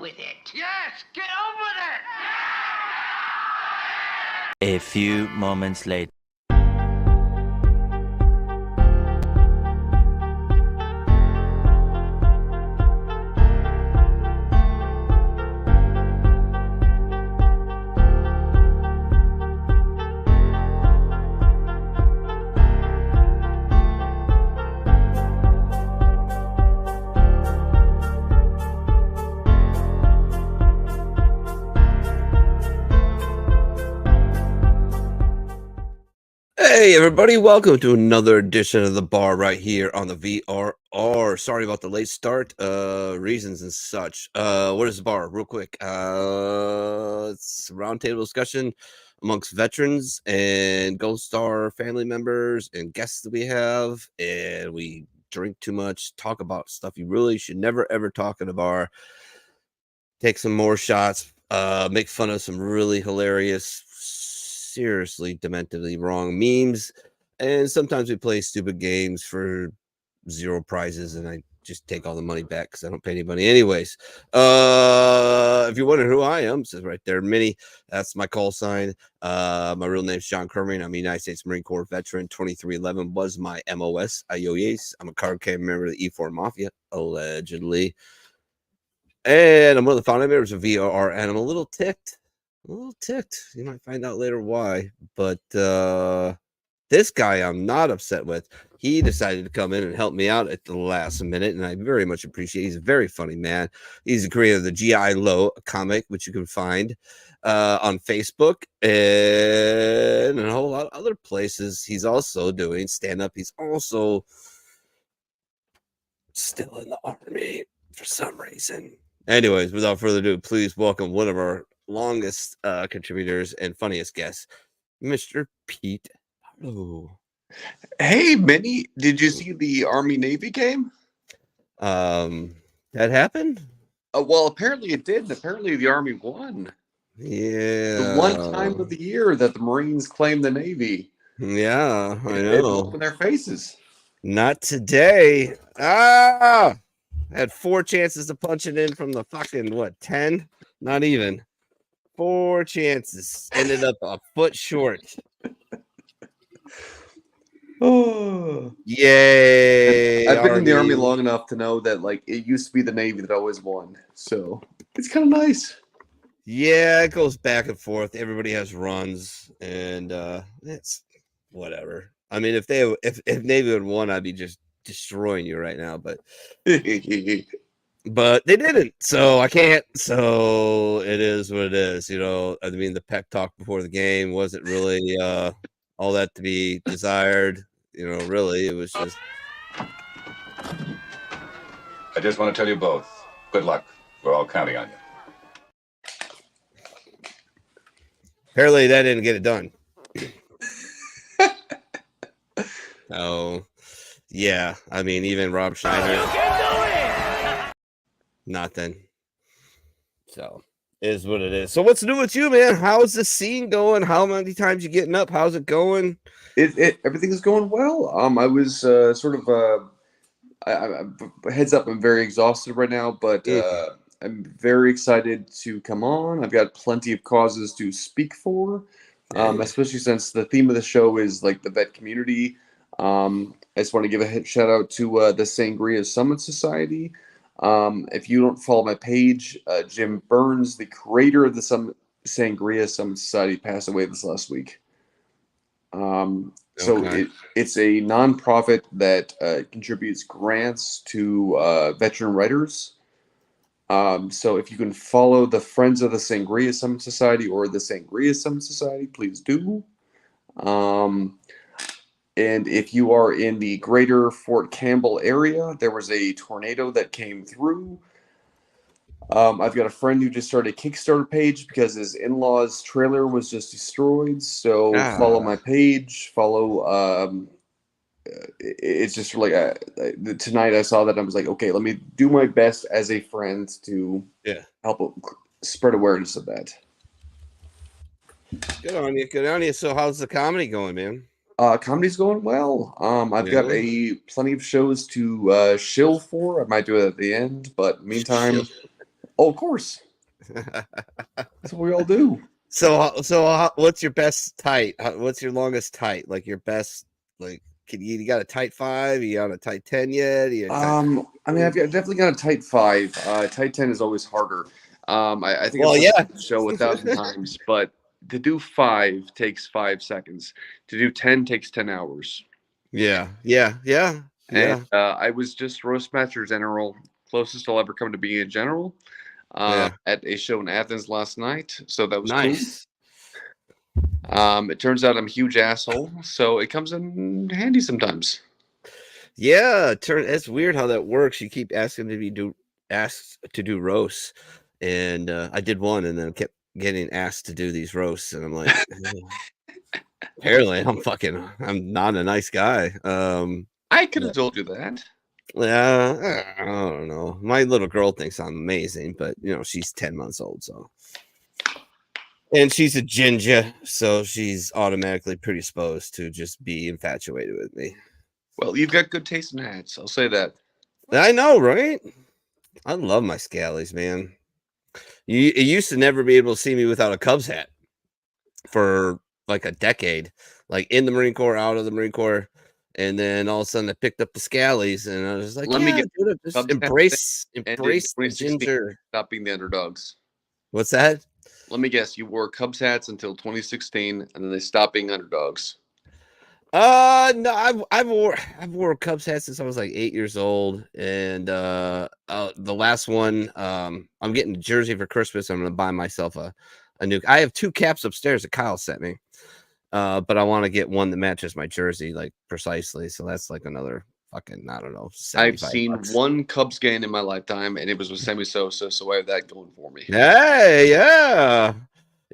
with it. Yes, get on with it! A few moments later. Hey everybody, welcome to another edition of The Bar right here on the VRR. Sorry about the late start, reasons and such. What is The Bar? Real quick. It's a roundtable discussion amongst veterans and Gold Star family members and guests that we have, and we drink too much, talk about stuff you really should never ever talk at a bar, take some more shots, make fun of some really hilarious, seriously dementively wrong memes, and sometimes we play stupid games for 0 prizes, and I just take all the money back because I don't pay anybody anyways. If you're wondering who I am, it says right there, Minnie. That's my call sign. My real name's John Kerming. I'm a United States Marine Corps veteran. 2311 was my MOS. I'm a card carrying member of the E4 Mafia, allegedly. And I'm one of the founding members of VRR, and I'm a little ticked. You might find out later why. But this guy I'm not upset with. He decided to come in and help me out at the last minute, and I very much appreciate it. He's a very funny man. He's the creator of the G.I. Low comic, which you can find on Facebook and a whole lot of other places. He's also doing stand-up. He's also still in the Army for some reason. Anyways, without further ado, please welcome one of our longest contributors and funniest guests, Mr. Pete. Hello. Hey, Minnie, did you see the Army-Navy game? That happened? Well, apparently it did. Apparently the Army won. Yeah. The one time of the year that the Marines claim the Navy. Yeah, I It know. blew up in their faces. Not today. I had 4 chances to punch it in from the fucking, 10? Not even. 4 chances. Ended up a foot short. Oh, Yay. I've been in the Army long enough to know that, like, it used to be the Navy that always won. So it's kind of nice. Yeah, it goes back and forth. Everybody has runs, and it's whatever. I mean, if Navy had won, I'd be just destroying you right now, but but they didn't, so I can't. So it is what it is, you know. I mean, the pep talk before the game wasn't really all that to be desired, you know. Really, it was just. I just want to tell you both, good luck. We're all counting on you. Apparently, that didn't get it done. Oh, yeah. I mean, even Rob Schneider. You can do it! Nothing. So, is what it is. So, what's new with you, man? How's the scene going? How many times you getting up? How's it going? Everything is going well. I was sort of heads up. I'm very exhausted right now, but I'm very excited to come on. I've got plenty of causes to speak for, especially since the theme of the show is like the vet community. I just want to give a shout out to the Sangria Summit Society. If you don't follow my page, Jim Burns, the creator of the Sangria Summit Society, passed away this last week. So it's a nonprofit that contributes grants to veteran writers. So if you can follow the Friends of the Sangria Summit Society or the Sangria Summit Society, please do. And if you are in the greater Fort Campbell area, there was a tornado that came through. I've got a friend who just started a Kickstarter page because his in-laws' trailer was just destroyed. So follow my page. Follow. It's just like tonight I saw that and I was like, okay, let me do my best as a friend to help spread awareness of that. Good on you. Good on you. So how's the comedy going, man? Comedy's going well. I've got plenty of shows to shill for. I might do it at the end, but meantime, Oh, of course. That's what we all do. What's your best tight? What's your longest tight? Like your best, like, you got a tight 5? You got a tight 10 yet? I mean, definitely got a tight 5. Tight 10 is always harder. I think Well, I've yeah. done the show 1,000 times, but to do 5 takes 5 seconds. To do 10 takes 10 hours. Yeah. And I was just Roastmaster General, closest I'll ever come to being a general, at a show in Athens last night. So that was Nice. cool. It turns out I'm a huge asshole, so it comes in handy sometimes. Yeah, it's weird how that works. You keep asking to be asked to do roasts, and I did one, and then kept getting asked to do these roasts, and I'm like, apparently I'm not a nice guy. I could have told you that. Yeah, I don't know. My little girl thinks I'm amazing, but she's 10 months old, so. And she's a ginger, so she's automatically predisposed to just be infatuated with me. Well, you've got good taste in hats. I'll say that. I know, right? I love my scallies, man. You used to never be able to see me without a Cubs hat for like a decade, like in the Marine Corps, out of the Marine Corps, and then all of a sudden I picked up the scallies, and I was like, Let me get just embrace the ginger. Stop being the underdogs. What's that? Let me guess. You wore Cubs hats until 2016, and then they stopped being underdogs. No, I've wore Cubs hats since I was like 8 years old, and the last one, I'm getting a jersey for Christmas. I'm gonna buy myself a new. I have 2 caps upstairs that Kyle sent me, but I want to get one that matches my jersey like precisely. So that's like another fucking, I don't know. I've seen one Cubs game in my lifetime, and it was with Sammy Sosa, so I have that going for me. Hey, yeah.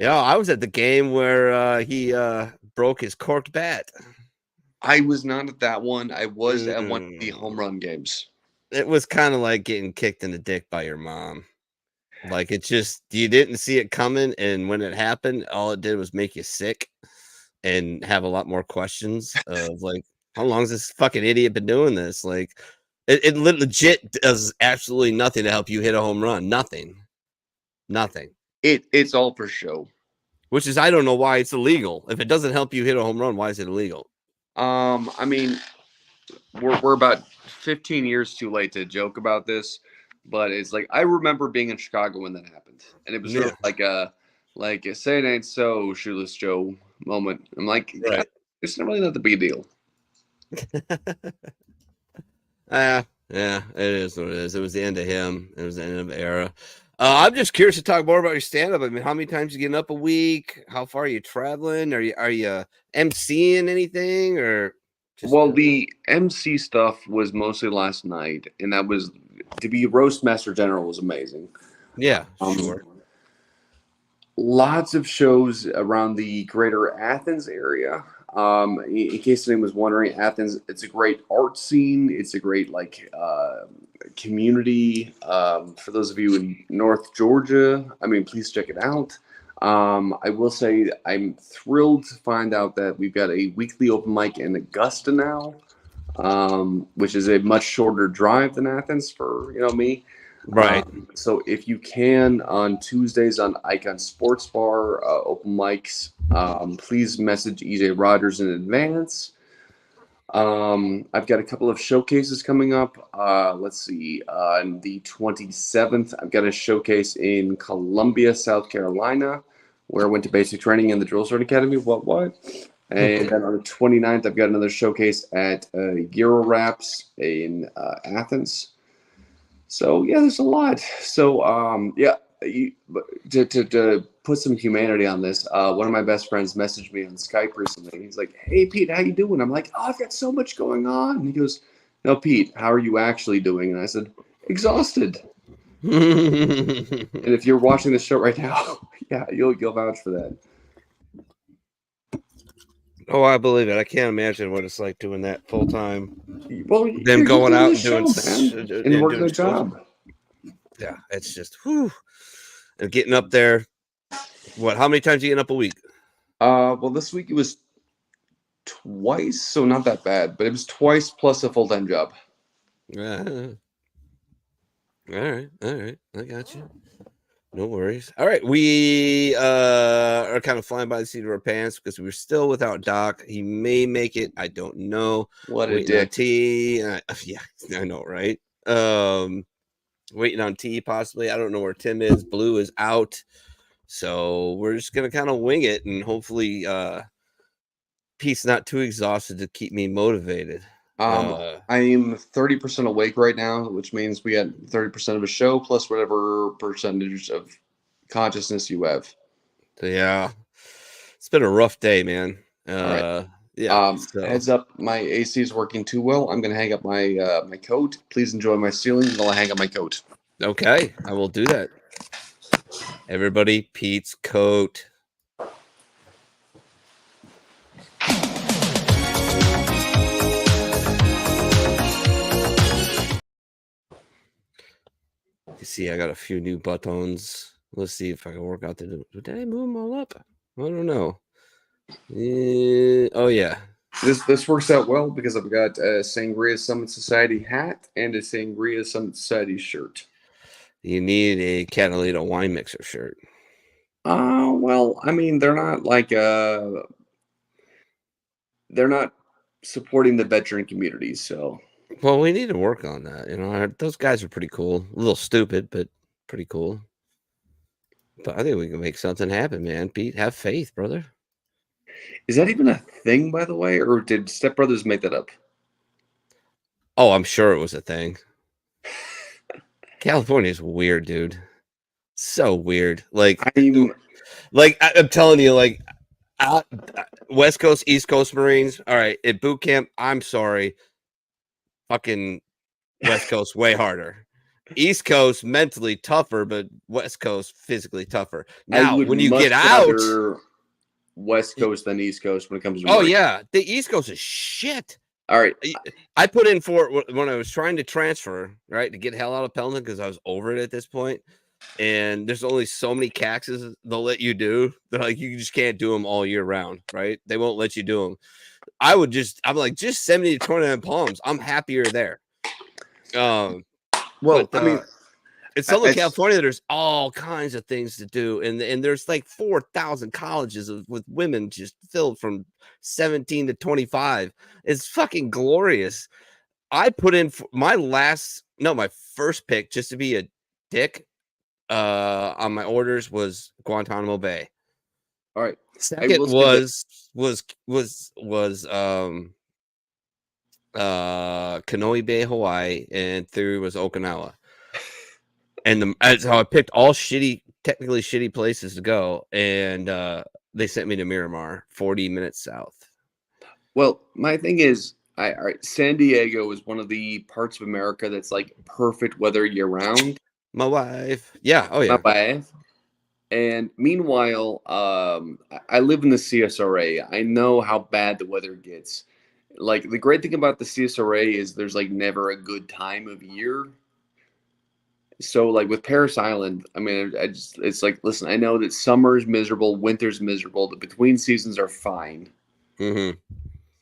I was at the game where he broke his corked bat. I was not at that one. I was at one of the home run games. It was kind of like getting kicked in the dick by your mom. Like, it just, you didn't see it coming, and when it happened, all it did was make you sick and have a lot more questions of like, how long has this fucking idiot been doing this? Like, it legit does absolutely nothing to help you hit a home run. Nothing. It's all for show. Which is, I don't know why it's illegal. If it doesn't help you hit a home run, why is it illegal? I mean, we're about 15 years too late to joke about this, but it's like I remember being in Chicago when that happened, and it was sort of like a say it ain't so, Shoeless Joe moment. I'm like, right. It's not really not the big deal. Yeah, it is what it is. It was the end of him. It was the end of the era. I'm just curious to talk more about your stand-up. I mean, how many times you getting up a week? How far are you traveling? Are you MCing anything or? Well, the MC stuff was mostly last night, and that was to be Roastmaster General was amazing. Yeah, sure. Lots of shows around the greater Athens area. In case anyone was wondering, Athens, it's a great art scene. It's a great community. For those of you in North Georgia, I mean, please check it out. I will say I'm thrilled to find out that we've got a weekly open mic in Augusta now, which is a much shorter drive than Athens for me. Right. So if you can, on Tuesdays on Icon Sports Bar, open mics, please message EJ Rogers in advance. I've got a couple of showcases coming up. Let's see. On the 27th, I've got a showcase in Columbia, South Carolina, where I went to basic training in the Drill Sergeant Academy. What? And then on the 29th, I've got another showcase at Euro Raps in Athens. So yeah, there's a lot. So to put some humanity on this, one of my best friends messaged me on Skype recently. He's like, "Hey Pete, how you doing?" I'm like, "Oh, I've got so much going on." And he goes, "No, Pete, how are you actually doing?" And I said, "Exhausted." And if you're watching the show right now, yeah, you'll vouch for that. Oh, I believe it. I can't imagine what it's like doing that full time. Well, them going out and doing and working a job. Yeah, it's just whew. And getting up there. What? How many times are you getting up a week? Well, this week it was twice, so not that bad. But it was twice plus a full-time job. Yeah. All right. I got you. No worries. All right, we are kind of flying by the seat of our pants because we're still without Doc. He may make it. I don't know. What a Waiting on dick. T. Yeah, I know, right? Waiting on T possibly. I don't know where Tim is. Blue is out, so we're just gonna kind of wing it, and hopefully, Pete's not too exhausted to keep me motivated. I am 30% awake right now, which means we got 30% of a show plus whatever percentage of consciousness you have. So yeah, it's been a rough day, man. All right. Yeah. So Heads up, my AC is working too well. I'm gonna hang up my my coat. Please enjoy my ceiling while I hang up my coat. okay, I will do that. Everybody, Pete's coat. You see, I got a few new buttons. Let's see if I can work out the. Did I move them all up? I don't know. Oh yeah. This works out well because I've got a Sangria Summit Society hat and a Sangria Summit Society shirt. You need a Catalina wine mixer shirt. Well, I mean, they're not like they're not supporting the veteran community, so Well, we need to work on that. You know, those guys are pretty cool. A little stupid, but pretty cool. But I think we can make something happen, man. Pete, have faith, brother. is that even a thing, by the way, or did Step Brothers make that up? Oh, I'm sure it was a thing. California is weird, dude. So weird. Like, I'm telling you, like, West Coast, East Coast Marines. All right, at boot camp, I'm sorry. Fucking West Coast way harder. East Coast mentally tougher, but West Coast physically tougher. Now, when you get out, West Coast than East Coast when it comes to oh yeah, the East Coast is shit. All right, I put in for when I was trying to transfer, right, to get hell out of Pelton because I was over it at this point. And there's only so many caxes they'll let you do. They're like, you just can't do them all year round, right? They won't let you do them. I'm like, just 70 to 29 palms. I'm happier there. well, But, I mean, in Southern California, there's all kinds of things to do, and there's like 4,000 colleges with women just filled from 17 to 25. It's fucking glorious. I put in my first pick just to be a dick on my orders was Guantanamo Bay. All right. Second was Kenoi Bay, Hawaii, and third was Okinawa. And so I picked all technically shitty places to go, and they sent me to Miramar, 40 minutes south. Well, my thing is, all right, San Diego is one of the parts of America that's like perfect weather year round. My wife, yeah, oh yeah, my wife. And meanwhile, I live in the CSRA. I know how bad the weather gets. Like the great thing about the CSRA is there's like never a good time of year. So like with Paris Island, I mean, it's like, listen, I know that summer is miserable, winter's miserable, the between seasons are fine. Mm-hmm.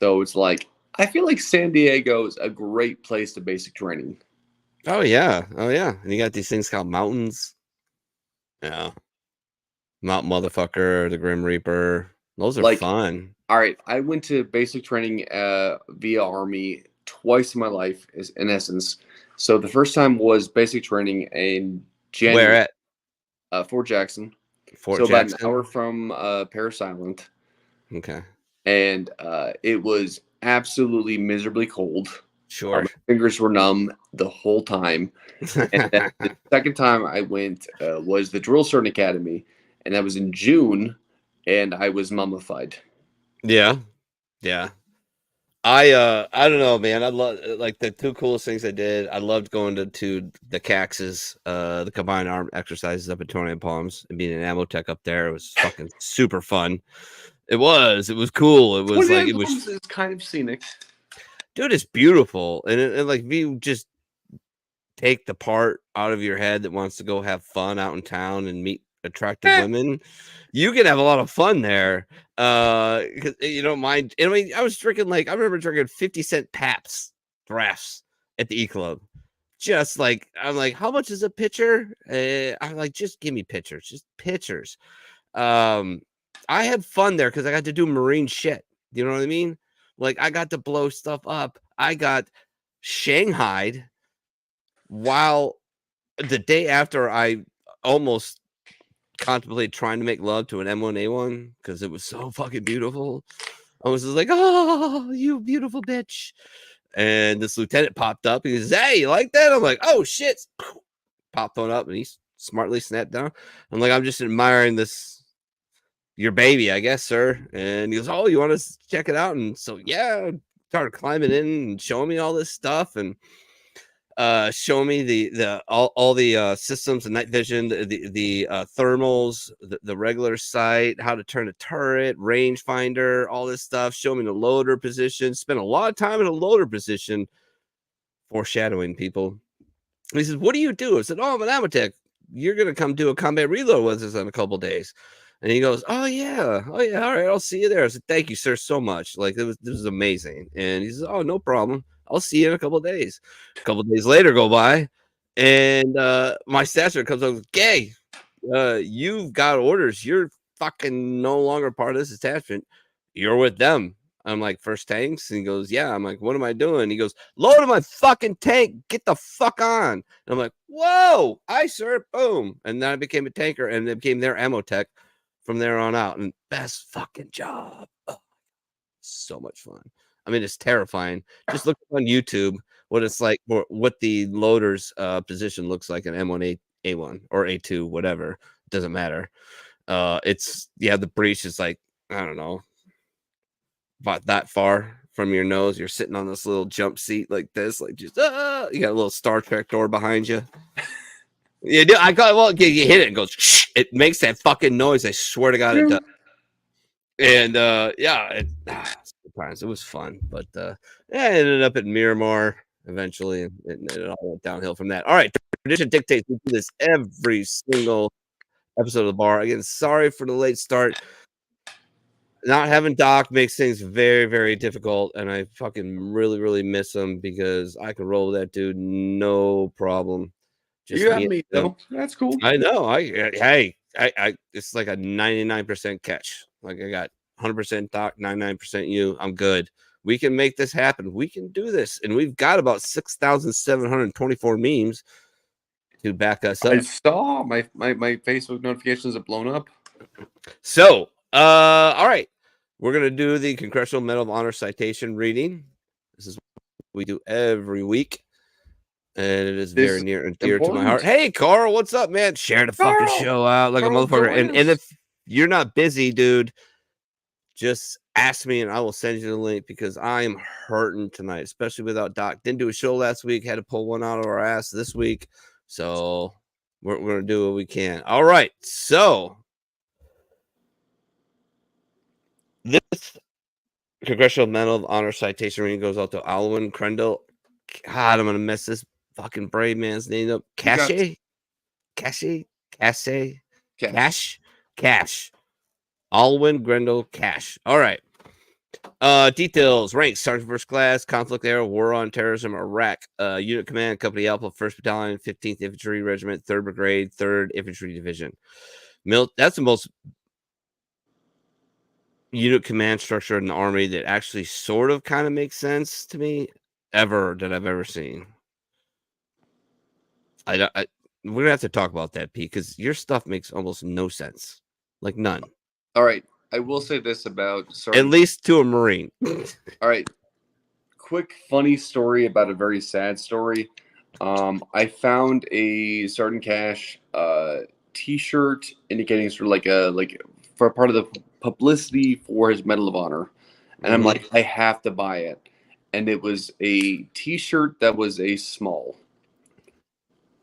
So it's like, I feel like San Diego is a great place to basic training. Oh yeah, and you got these things called mountains. Yeah, Mount Motherfucker, the Grim Reaper. Those are like, fun. All right, I went to basic training via Army twice in my life, in essence. So the first time was basic training in January. Where at? Fort Jackson. Fort Jackson. About an hour from Paris Island. Okay. And it was absolutely miserably cold. Sure. My fingers were numb the whole time. And then the second time I went was the Drill Sergeant Academy, and that was in June, and I was mummified. Yeah. I don't know, man. I love like the two coolest things I did. I loved going to the CAXs, the combined arm exercises up at 29 Palms, and being an ammo tech up there. It was fucking super fun. It was cool. It was like, it was it's kind of scenic. Dude, it's beautiful. And like, if you just take the part out of your head that wants to go have fun out in town and meet attractive women, you can have a lot of fun there. Because you don't mind. I mean, I remember drinking 50-cent Paps drafts at the E Club. just like, I'm like, how much is a pitcher? I'm like, just give me pitchers, just pitchers. I had fun there because I got to do marine shit. You know what I mean? Like, I got to blow stuff up. I got shanghaied while the day after I almost contemplated trying to make love to an M1A1 because it was so fucking beautiful. I was just like, oh, you beautiful bitch. And this lieutenant popped up. He goes, hey, you like that? I'm like, oh, shit. Popped on up, and he smartly snapped down. I'm like, I'm just admiring this, your baby, I guess, sir. And he goes, oh, you want to check it out? And so, yeah, started climbing in and showing me all this stuff and showing me the all the systems, the night vision, the thermals, the regular sight, how to turn a turret, rangefinder, all this stuff. Show me the loader position. Spent a lot of time in a loader position, foreshadowing people. And he says, what do you do? I said, oh, I'm an Amatech. You're gonna come do a combat reload with us in a couple days. And he goes, oh yeah, all right, I'll see you there. I said, thank you, sir, so much. Like, this was amazing. And he says, oh, no problem. I'll see you in a couple days. A couple days later go by, and my stature comes up, Gay, you've got orders. You're fucking no longer part of this attachment. You're with them. I'm like, first tanks? And he goes, yeah. I'm like, what am I doing? He goes, load my fucking tank. Get the fuck on. And I'm like, whoa, aye, sir. Boom. And then I became a tanker and it became their ammo tech from there on out. And best fucking job. Oh, so much fun. I mean, it's terrifying. Just look on YouTube what it's like, or what the loader's position looks like in M1A1 or A2, whatever. It doesn't matter. It's, yeah, the breach is like, I don't know, about that far from your nose. You're sitting on this little jump seat like this, like just, you got a little Star Trek door behind you. Yeah, I got, well, you hit it and goes, shh, it makes that fucking noise. I swear to God, it does. And yeah, sometimes it was fun, but yeah, I ended up at Miramar eventually, and it all went downhill from that. All right, tradition dictates we do this every single episode of the bar. Again, sorry for the late start. Not having Doc makes things very, very difficult, and I fucking really, really miss him because I could roll with that dude no problem. Just you have me though. That's cool. I know. I it's like a 99% catch. Like, I got 100% Doc, 99% you. I'm good. We can make this happen. We can do this, and we've got about 6,724 memes to back us up. I saw my Facebook notifications have blown up. So, all right, we're gonna do the Congressional Medal of Honor citation reading. This is what we do every week, and it is very near and dear to my heart. Hey, Carl, what's up, man? Share the fucking show out like a motherfucker. And if you're not busy, dude, just ask me and I will send you the link because I am hurting tonight, especially without Doc. Didn't do a show last week, had to pull one out of our ass this week. So we're gonna do what we can. All right, so this Congressional Medal of Honor citation reading goes out to Alwyn Crendell. God, I'm gonna mess this fucking brave man's name up. Cash. Alwyn Grendel Cash. All right. Details: ranks, sergeant first class, conflict era, war on terrorism, Iraq. Unit command, Company Alpha, 1st Battalion, 15th Infantry Regiment, 3rd Brigade, 3rd Infantry Division. That's the most unit command structure in the Army that actually sort of kind of makes sense to me that I've ever seen. We're gonna have to talk about that, Pete, because your stuff makes almost no sense, like none. All right, I will say this about at least to a Marine. All right, quick funny story about a very sad story. I found a Sergeant Cash T-shirt indicating sort of like for part of the publicity for his Medal of Honor, and I'm like, I have to buy it, and it was a T-shirt that was a small,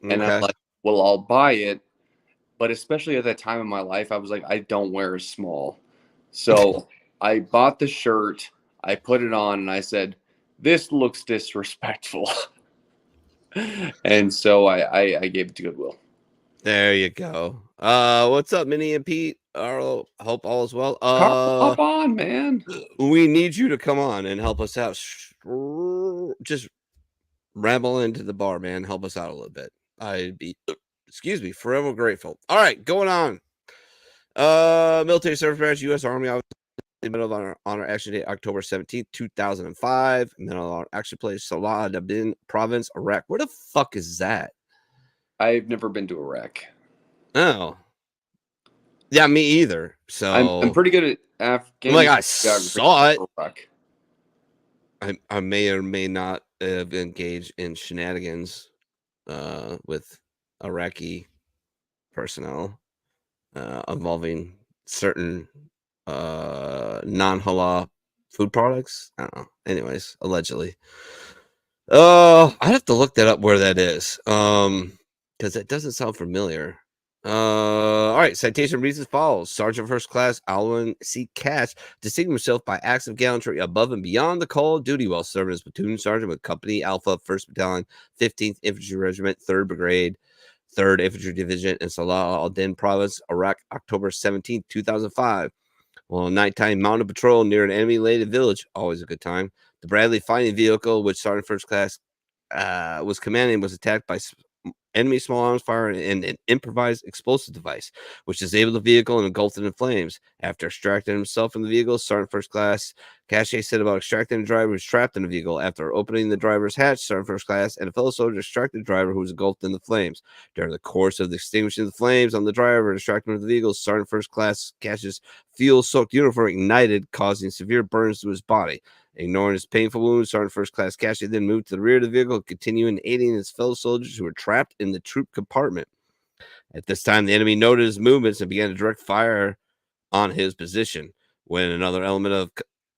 and I'm like, well, I'll buy it, but especially at that time in my life, I was like, I don't wear a small, so I bought the shirt, I put it on, and I said, this looks disrespectful. And so I gave it to Goodwill. There you go. What's up, Minnie and Pete? Hope all is well. Hop on, man. We need you to come on and help us out. Just ramble into the bar, man. Help us out a little bit. I'd be, excuse me, forever grateful. All right, going on. Military service badge, U.S. Army, Medal of Honor Action Day, October 17th, 2005. Medal of Honor Action Place, Salah Dabin Province, Iraq. Where the fuck is that? I've never been to Iraq. Oh. Yeah, me either. So I'm pretty good at Afghanistan. like I saw it. Iraq. I may or may not have engaged in shenanigans with Iraqi personnel involving certain non-halal food products. I don't know. Anyways, allegedly. I'd have to look that up where that is. Because it doesn't sound familiar. All right, citation reasons follows. Sergeant First Class Alwyn C. Cash distinguished himself by acts of gallantry above and beyond the call of duty while serving as platoon sergeant with Company Alpha, 1st Battalion, 15th Infantry Regiment, 3rd Brigade, 3rd Infantry Division in Salah al-Din Province, Iraq, October 17, 2005. Well, nighttime mounted patrol near an enemy-laden village, always a good time. The Bradley fighting vehicle, which Sergeant First Class was commanding, was attacked by enemy small arms fire and an improvised explosive device, which disabled the vehicle and engulfed it in flames. After extracting himself from the vehicle, Sergeant First Class Cache said about extracting the driver who was trapped in the vehicle. After opening the driver's hatch, Sergeant First Class and a fellow soldier extracted the driver who was engulfed in the flames. During the course of the extinguishing the flames on the driver and extracting of the vehicle, Sergeant First Class Cache's fuel-soaked uniform ignited, causing severe burns to his body. Ignoring his painful wounds, Sergeant First Class Cache then moved to the rear of the vehicle, continuing aiding his fellow soldiers who were trapped in the troop compartment. At this time, the enemy noted his movements and began to direct fire on his position. When another element of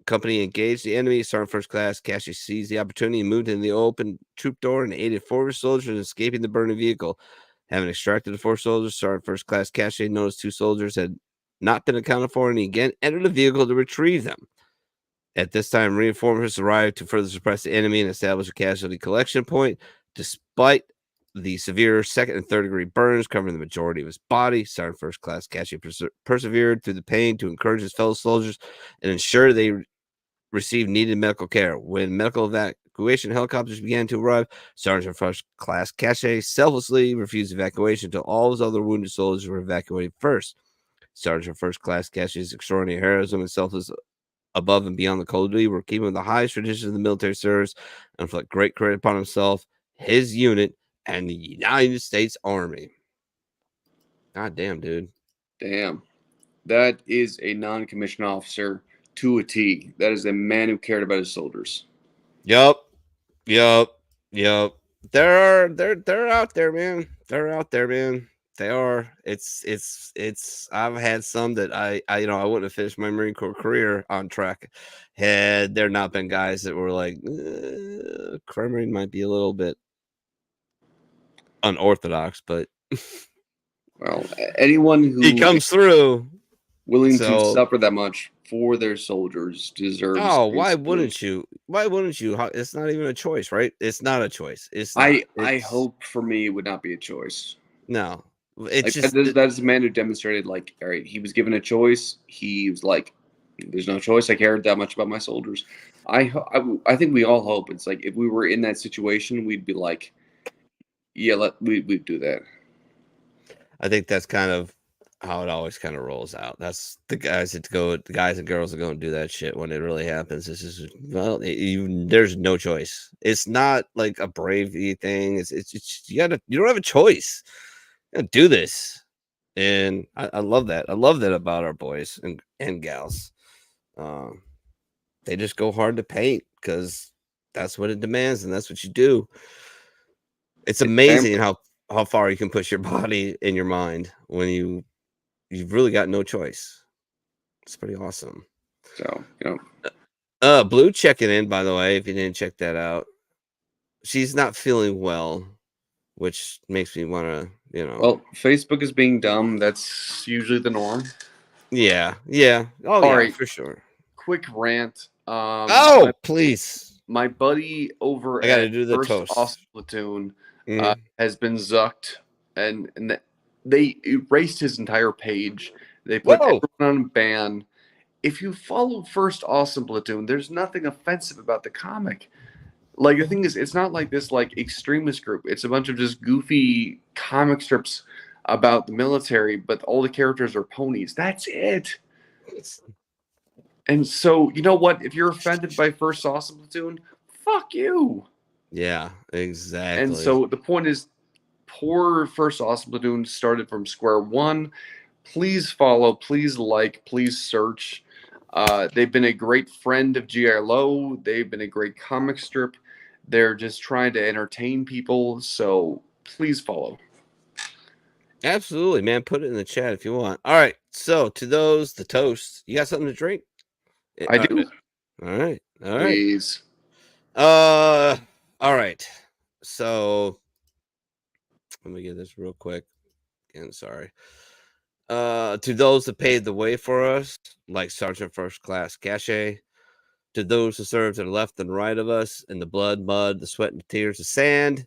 company engaged the enemy, Sergeant First Class Cache seized the opportunity and moved in the open troop door and aided 4 soldiers in escaping the burning vehicle. Having extracted the 4 soldiers, Sergeant First Class Cache noticed 2 soldiers had not been accounted for, and he again entered the vehicle to retrieve them. At this time, reinforcements arrived to further suppress the enemy and establish a casualty collection point. Despite the severe 2nd and 3rd degree burns covering the majority of his body, Sergeant First Class Cache persevered through the pain to encourage his fellow soldiers and ensure they received needed medical care. When medical evacuation helicopters began to arrive, Sergeant First Class Cache selflessly refused evacuation until all his other wounded soldiers were evacuated first. Sergeant First Class Cache's extraordinary heroism and selfless above and beyond the call of duty were keeping the highest traditions of the military service and reflect great credit upon himself, his unit, and the United States Army. God damn, dude. Damn. That is a non-commissioned officer to a T. That is a man who cared about his soldiers. Yup. They're out there, man. They're out there, man. They are. It's. I've had some that I I wouldn't have finished my Marine Corps career on track had there not been guys that were like, Marine might be a little bit unorthodox, but well, anyone who he comes through willing to suffer that much for their soldiers deserves. Oh, why wouldn't you? Why wouldn't you? It's not even a choice, right? It's not a choice. It's not. I hope for me it would not be a choice. No, it's like, just that's a man who demonstrated, like, all right, he was given a choice. He was like, there's no choice. I cared that much about my soldiers. I think we all hope it's like if we were in that situation, we'd be like, yeah, we'd do that. I think that's kind of how it always kind of rolls out. That's the guys and girls that go and do that shit when it really happens. It's just, well, there's no choice. It's not like a bravery thing. It's just, you don't have a choice. You gotta do this. And I love that. I love that about our boys and gals. They just go hard to paint because that's what it demands and that's what you do. It's amazing how far you can push your body and your mind when you've really got no choice. It's pretty awesome. So, Blue checking in, by the way, if you didn't check that out. She's not feeling well, which makes me want to, Well, Facebook is being dumb. That's usually the norm. Yeah. Oh, all yeah, right. for sure. Quick rant. Please. My buddy over I gotta at do the First toast. Awesome Platoon has been zucked, and they erased his entire page. They put everyone on ban. If you follow First Awesome Platoon, there's nothing offensive about the comic. Like the thing is, it's not like this like extremist group. It's a bunch of just goofy comic strips about the military, but all the characters are ponies. That's it. And so, you know what? If you're offended by First Awesome Platoon, fuck you. Yeah, exactly. And so the point is, poor First Awesome Platoon started from square one. Please follow, please like, please search. They've been a great friend of G.I. Lowe. They've been a great comic strip. They're just trying to entertain people. So please follow. Absolutely, man. Put it in the chat if you want. All right. So to those, the toast. You got something to drink? I do. All right. All right. Please. All right. So let me get this real quick. Again, sorry. To those that paved the way for us, like Sergeant First Class Cache, to those who served to the left and right of us in the blood, mud, the sweat, and the tears, the sand,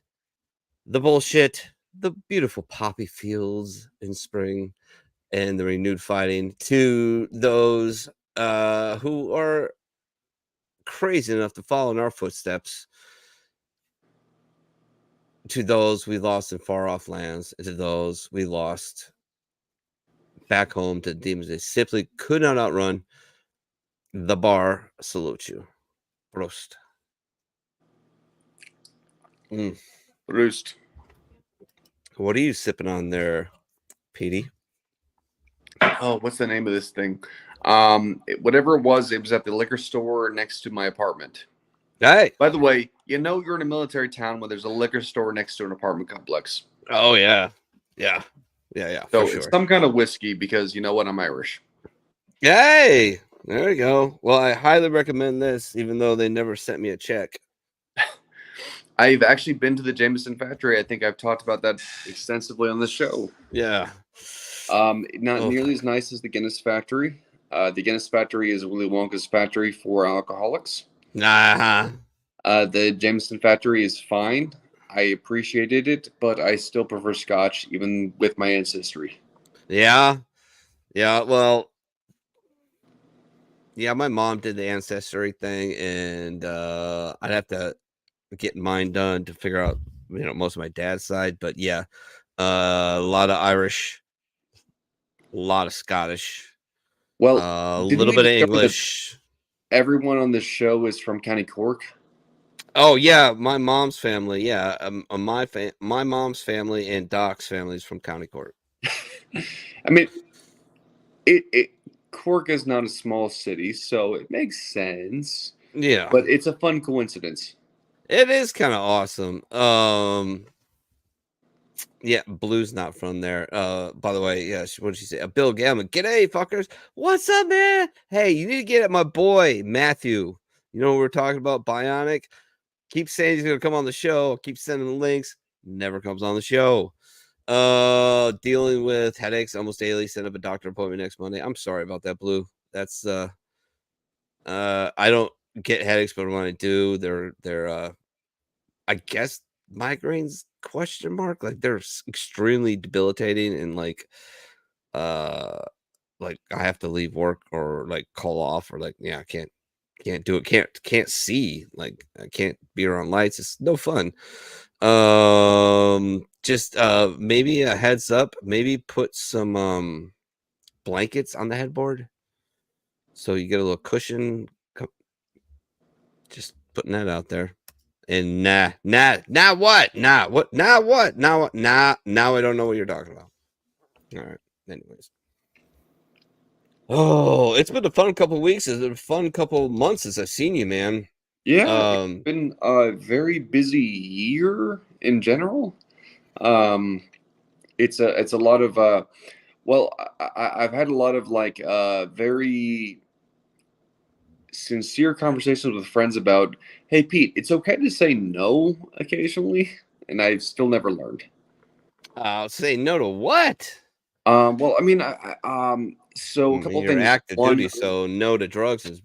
the bullshit, the beautiful poppy fields in spring, and the renewed fighting, to those who are crazy enough to follow in our footsteps, to those we lost in far off lands, and to those we lost back home to the demons they simply could not outrun, the bar salute you. Prost. Roost. What are you sipping on there, Petey? Oh, what's the name of this thing? Whatever it was at the liquor store next to my apartment. Hey. By the way, you know you're in a military town when there's a liquor store next to an apartment complex. Oh, yeah. Yeah. So for sure. it's some kind of whiskey because you know what? I'm Irish. Hey, there you go. Well, I highly recommend this, even though they never sent me a check. I've actually been to the Jameson factory. I think I've talked about that extensively on the show. Yeah. Not nearly as nice as the Guinness factory. The Guinness factory is Willy Wonka's factory for alcoholics. Nah. The Jameson factory is fine. I appreciated it, but I still prefer Scotch, even with my ancestry. Yeah. Well, yeah, my mom did the ancestry thing, and I'd have to get mine done to figure out, most of my dad's side. But yeah, a lot of Irish, a lot of Scottish, Well, a little bit of English. Everyone on this show is from County Cork. Oh yeah, my mom's family. Yeah, my mom's family and Doc's family is from County Cork. I mean, Cork is not a small city, so it makes sense. Yeah, but it's a fun coincidence. It is kind of awesome. Yeah, Blue's not from there. By the way, yeah, what did she say? Bill Gammon. G'day, fuckers. What's up, man? Hey, you need to get at my boy Matthew. You know what we're talking about? Bionic. Keep saying he's gonna come on the show. Keep sending the links. Never comes on the show. Dealing with headaches almost daily. Set up a doctor appointment next Monday. I'm sorry about that, Blue. That's I don't get headaches, but when I do, they're I guess migraines ? Like they're extremely debilitating, and like I have to leave work or like call off, or like I can't do it. Can't see. Like I can't be around lights. It's no fun. Just maybe a heads up. Maybe put some blankets on the headboard so you get a little cushion. Just putting that out there. And now what? Now I don't know what you're talking about. All right. Anyways. Oh, it's been a fun couple of weeks. It's been a fun couple of months since I've seen you, man. Yeah, it's been a very busy year in general. It's a lot of I've had a lot of like very sincere conversations with friends about, hey Pete, it's okay to say no occasionally, and I've still never learned. I'll say no to what? Well, I mean, so a couple you're things. Active duty, so no to drugs is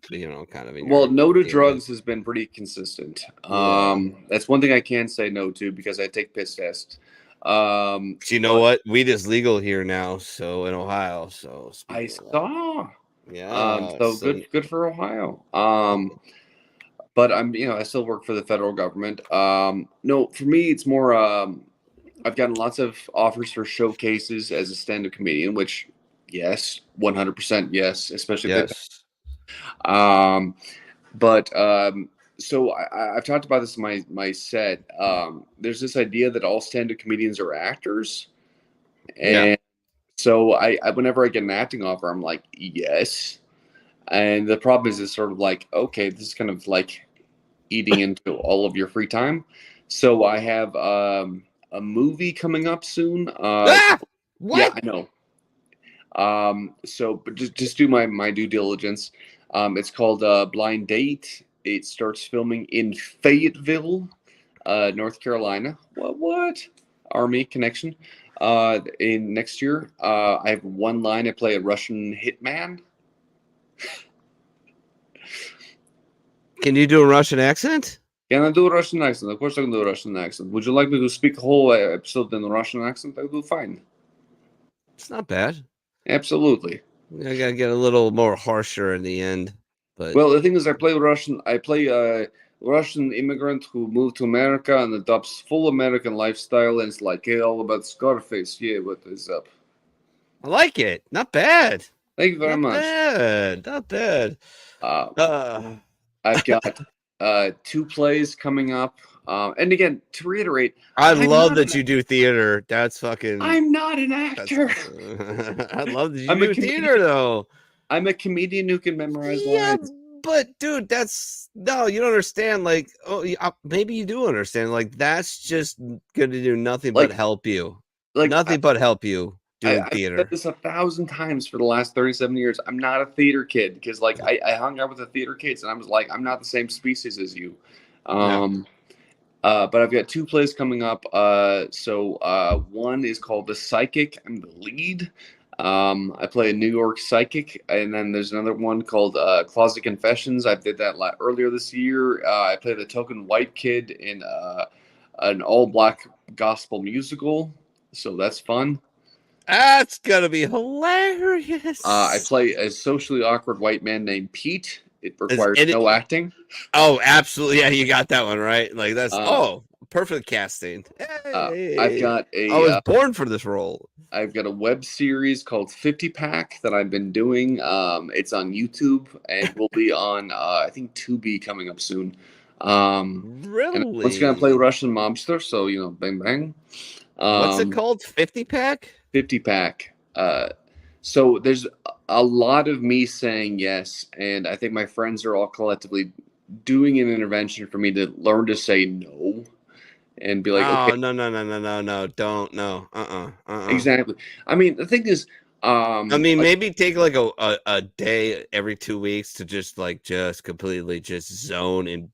kind of. No to drugs has been pretty consistent. That's one thing I can say no to because I take piss tests. You know what? Weed is legal here now, so in Ohio. So I saw. Yeah. So good for Ohio. but I still work for the federal government. No, for me, it's more. I've gotten lots of offers for showcases as a stand-up comedian, which, yes, 100% yes, especially if they. Yes. But so I've talked about this in my set. There's this idea that all stand-up comedians are actors, Yeah. and so I whenever I get an acting offer, I'm like, yes. And the problem is, it's sort of like, okay, this is kind of like eating into all of your free time. So I have a movie coming up soon. Ah! Yeah, What? I know. But just do my due diligence. It's called Blind Date. It starts filming in Fayetteville, North Carolina. What? Army connection. In next year, I have one line. I play a Russian hitman. Can you do a Russian accent? Can I do a Russian accent? Of course I can do a Russian accent. Would you like me to speak a whole episode in a Russian accent? I do fine. It's not bad. Absolutely. I gotta get a little more harsher in the end, but Well, the thing is, I play Russian. I play a Russian immigrant who moved to America and adopts full American lifestyle, and it's like, hey, all about Scarface. Yeah, what is up? I like it. Not bad. Thank you very Not much. bad. Not bad. I've got 2 plays coming up. And again, to reiterate, I I'm love not that an- you do theater. That's fucking. I'm not an that's- actor. I love that you I'm a do comedian. theater, though. I'm a comedian who can memorize Yeah, lines. but dude, that's no, you don't understand. Like, maybe you do understand. Like, that's just gonna do nothing Like- but help you. Like Nothing but help you doing I've theater. said this 1,000 times for the last 37 years. I'm not a theater kid because, like, I hung out with the theater kids, and I was like, I'm not the same species as you. But I've got 2 plays coming up. One is called The Psychic. I'm the lead. I play a New York psychic, and then there's another one called Closet Confessions. I did that earlier this year. I play the token white kid in an all-black gospel musical, so that's fun. That's gonna be hilarious. I play a socially awkward white man named Pete. It requires any- no acting. Oh, absolutely. Yeah, you got that one right. Like, that's perfect casting. I've got I was born for this role. I've got a web series called 50 Pack that I've been doing. It's on YouTube and will be on I think Tubi coming up soon. Really? And I'm just gonna play Russian mobster, so bang bang. What's it called? 50 pack? 50 Pack. So there's a lot of me saying yes, and I think my friends are all collectively doing an intervention for me to learn to say no, and be like, oh, okay, no, don't, no, exactly. I mean, the thing is, I mean, maybe take like a day every 2 weeks to just completely just zone and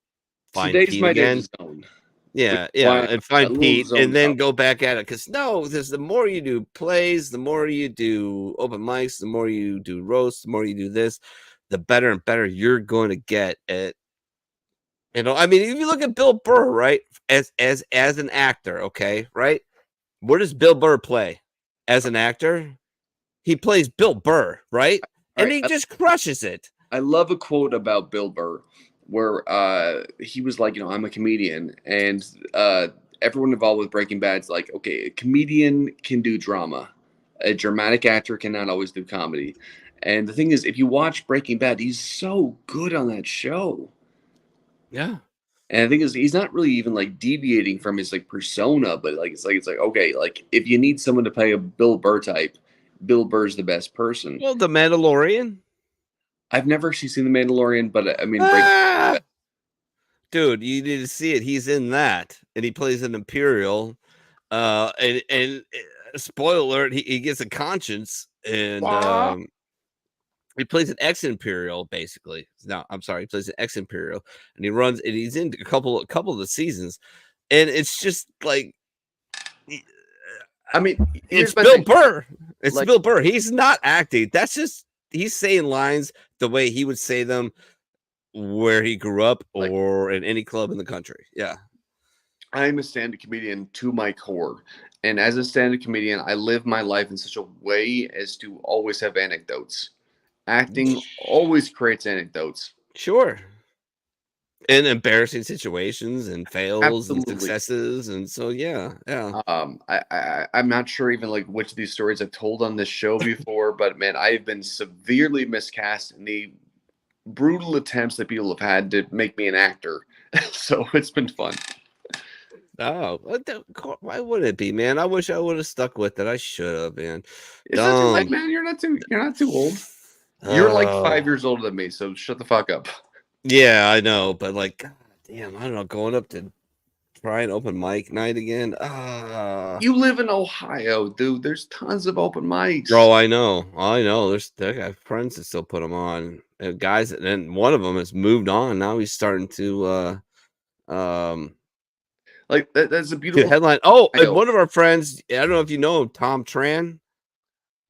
find today's Pete my day again. to zone. Yeah, why and I'm a find little Pete, zoned and then out. go back at it. Because the more you do plays, the more you do open mics, the more you do roasts, the more you do this, the better and better you're going to get at. I mean, if you look at Bill Burr, right, as an actor, okay, right, where does Bill Burr play as an actor? He plays Bill Burr, right, and he just crushes it. I love a quote about Bill Burr where he was like, I'm a comedian, and everyone involved with Breaking Bad's like, okay, a comedian can do drama, a dramatic actor cannot always do comedy. And the thing is, if you watch Breaking Bad, he's so good on that show. Yeah. And the thing is, he's not really even like deviating from his like persona, but it's like okay, like if you need someone to play a Bill Burr type, Bill Burr's the best person. Well, The Mandalorian. I've never actually seen The Mandalorian, but I mean, dude, you need to see it. He's in that, and he plays an Imperial. And spoiler alert, he gets a conscience, and he plays an ex-Imperial, basically. No, I'm sorry, he plays an ex-Imperial, and he runs, and he's in a couple of the seasons, and it's just like, I mean, it's Bill Burr. It's Bill Burr. He's not acting. That's just he's saying lines the way he would say them where he grew up or in any club in the country. Yeah. I'm a stand-up comedian to my core. And as a stand-up comedian, I live my life in such a way as to always have anecdotes. Acting always creates anecdotes. Sure. in embarrassing situations and fails and Absolutely. successes, and so yeah. I'm not sure even like which of these stories I've told on this show before, but man, I have been severely miscast in the brutal attempts that people have had to make me an actor. So it's been fun. Oh, why would it be, man? I wish I would have stuck with it. I should have, man. It's not too late, man. You're not too old. You're like 5 years older than me, so shut the fuck up. Yeah, I know, but like, god damn, I don't know, going up to try an open mic night again. You live in Ohio, dude. There's tons of open mics. Oh, I know. I got friends that still put them on. Guys, and one of them has moved on. Now he's starting to like that's a beautiful headline. Oh, and one of our friends, I don't know if you know him, Tom Tran.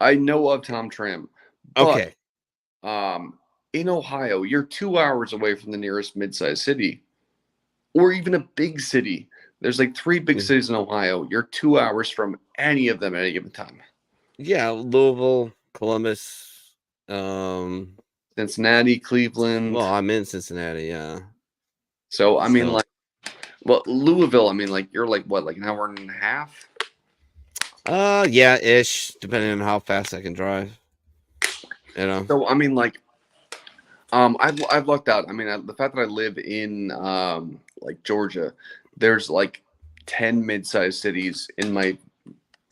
I know of Tom Tran. But, Okay. In Ohio, you're 2 hours away from the nearest mid-sized city, or even a big city. There's like 3 big cities in Ohio. You're 2 hours from any of them at any given time. Yeah, Louisville, Columbus, Cincinnati, Cleveland. Well, I'm in Cincinnati, yeah. So I mean, like, well, Louisville. I mean, like, you're like what, like an hour and a half? Yeah, ish, depending on how fast I can drive. You know. So I mean, like, I've lucked out. I mean, the fact that I live in like Georgia, there's like 10 mid-sized cities in my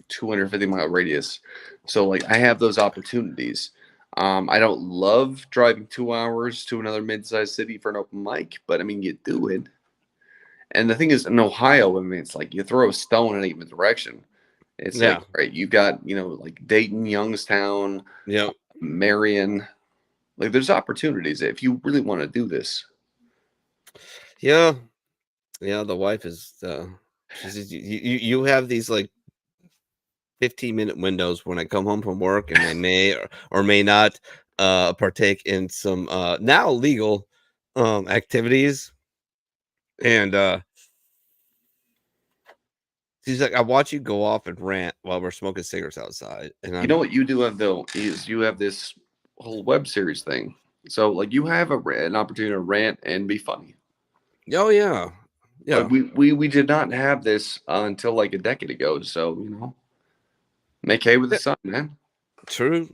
250-mile radius. So like, I have those opportunities. I don't love driving 2 hours to another mid-sized city for an open mic, but I mean, you do it. And the thing is, in Ohio, I mean, it's like you throw a stone in any given direction. It's like, right, you've got, you know, like Dayton, Youngstown, Marion. Like, there's opportunities if you really want to do this. Yeah. Yeah, the wife is she says you have these like 15-minute windows when I come home from work, and I may or may not partake in some now legal activities. And she's like, I watch you go off and rant while we're smoking cigarettes outside. And you know what you do have though is you have this whole web series thing. So like you have an opportunity to rant and be funny. Oh yeah, yeah. But we did not have this until like a decade ago. So you know, make hay with the sun, man. True,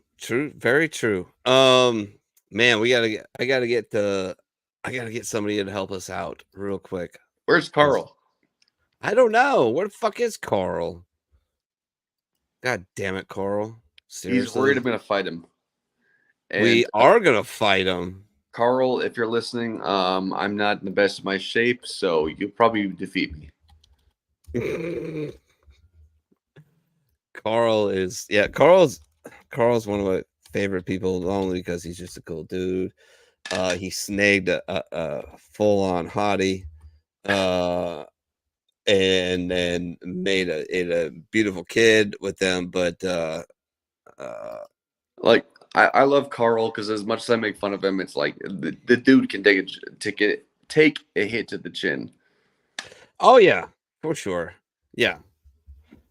very true. Man, I gotta get somebody to help us out real quick. Where's Carl? I don't know. Where the fuck is Carl? God damn it, Carl. Seriously? He's worried I'm gonna fight him. And, we are gonna fight him. Carl, if you're listening, I'm not in the best of my shape, so you'll probably defeat me. Carl's one of my favorite people, not only because he's just a cool dude. He snagged a full-on hottie, and then made a beautiful kid with them. But like I love Carl because as much as I make fun of him, it's like the dude can take a hit to the chin. Oh yeah, for sure. Yeah.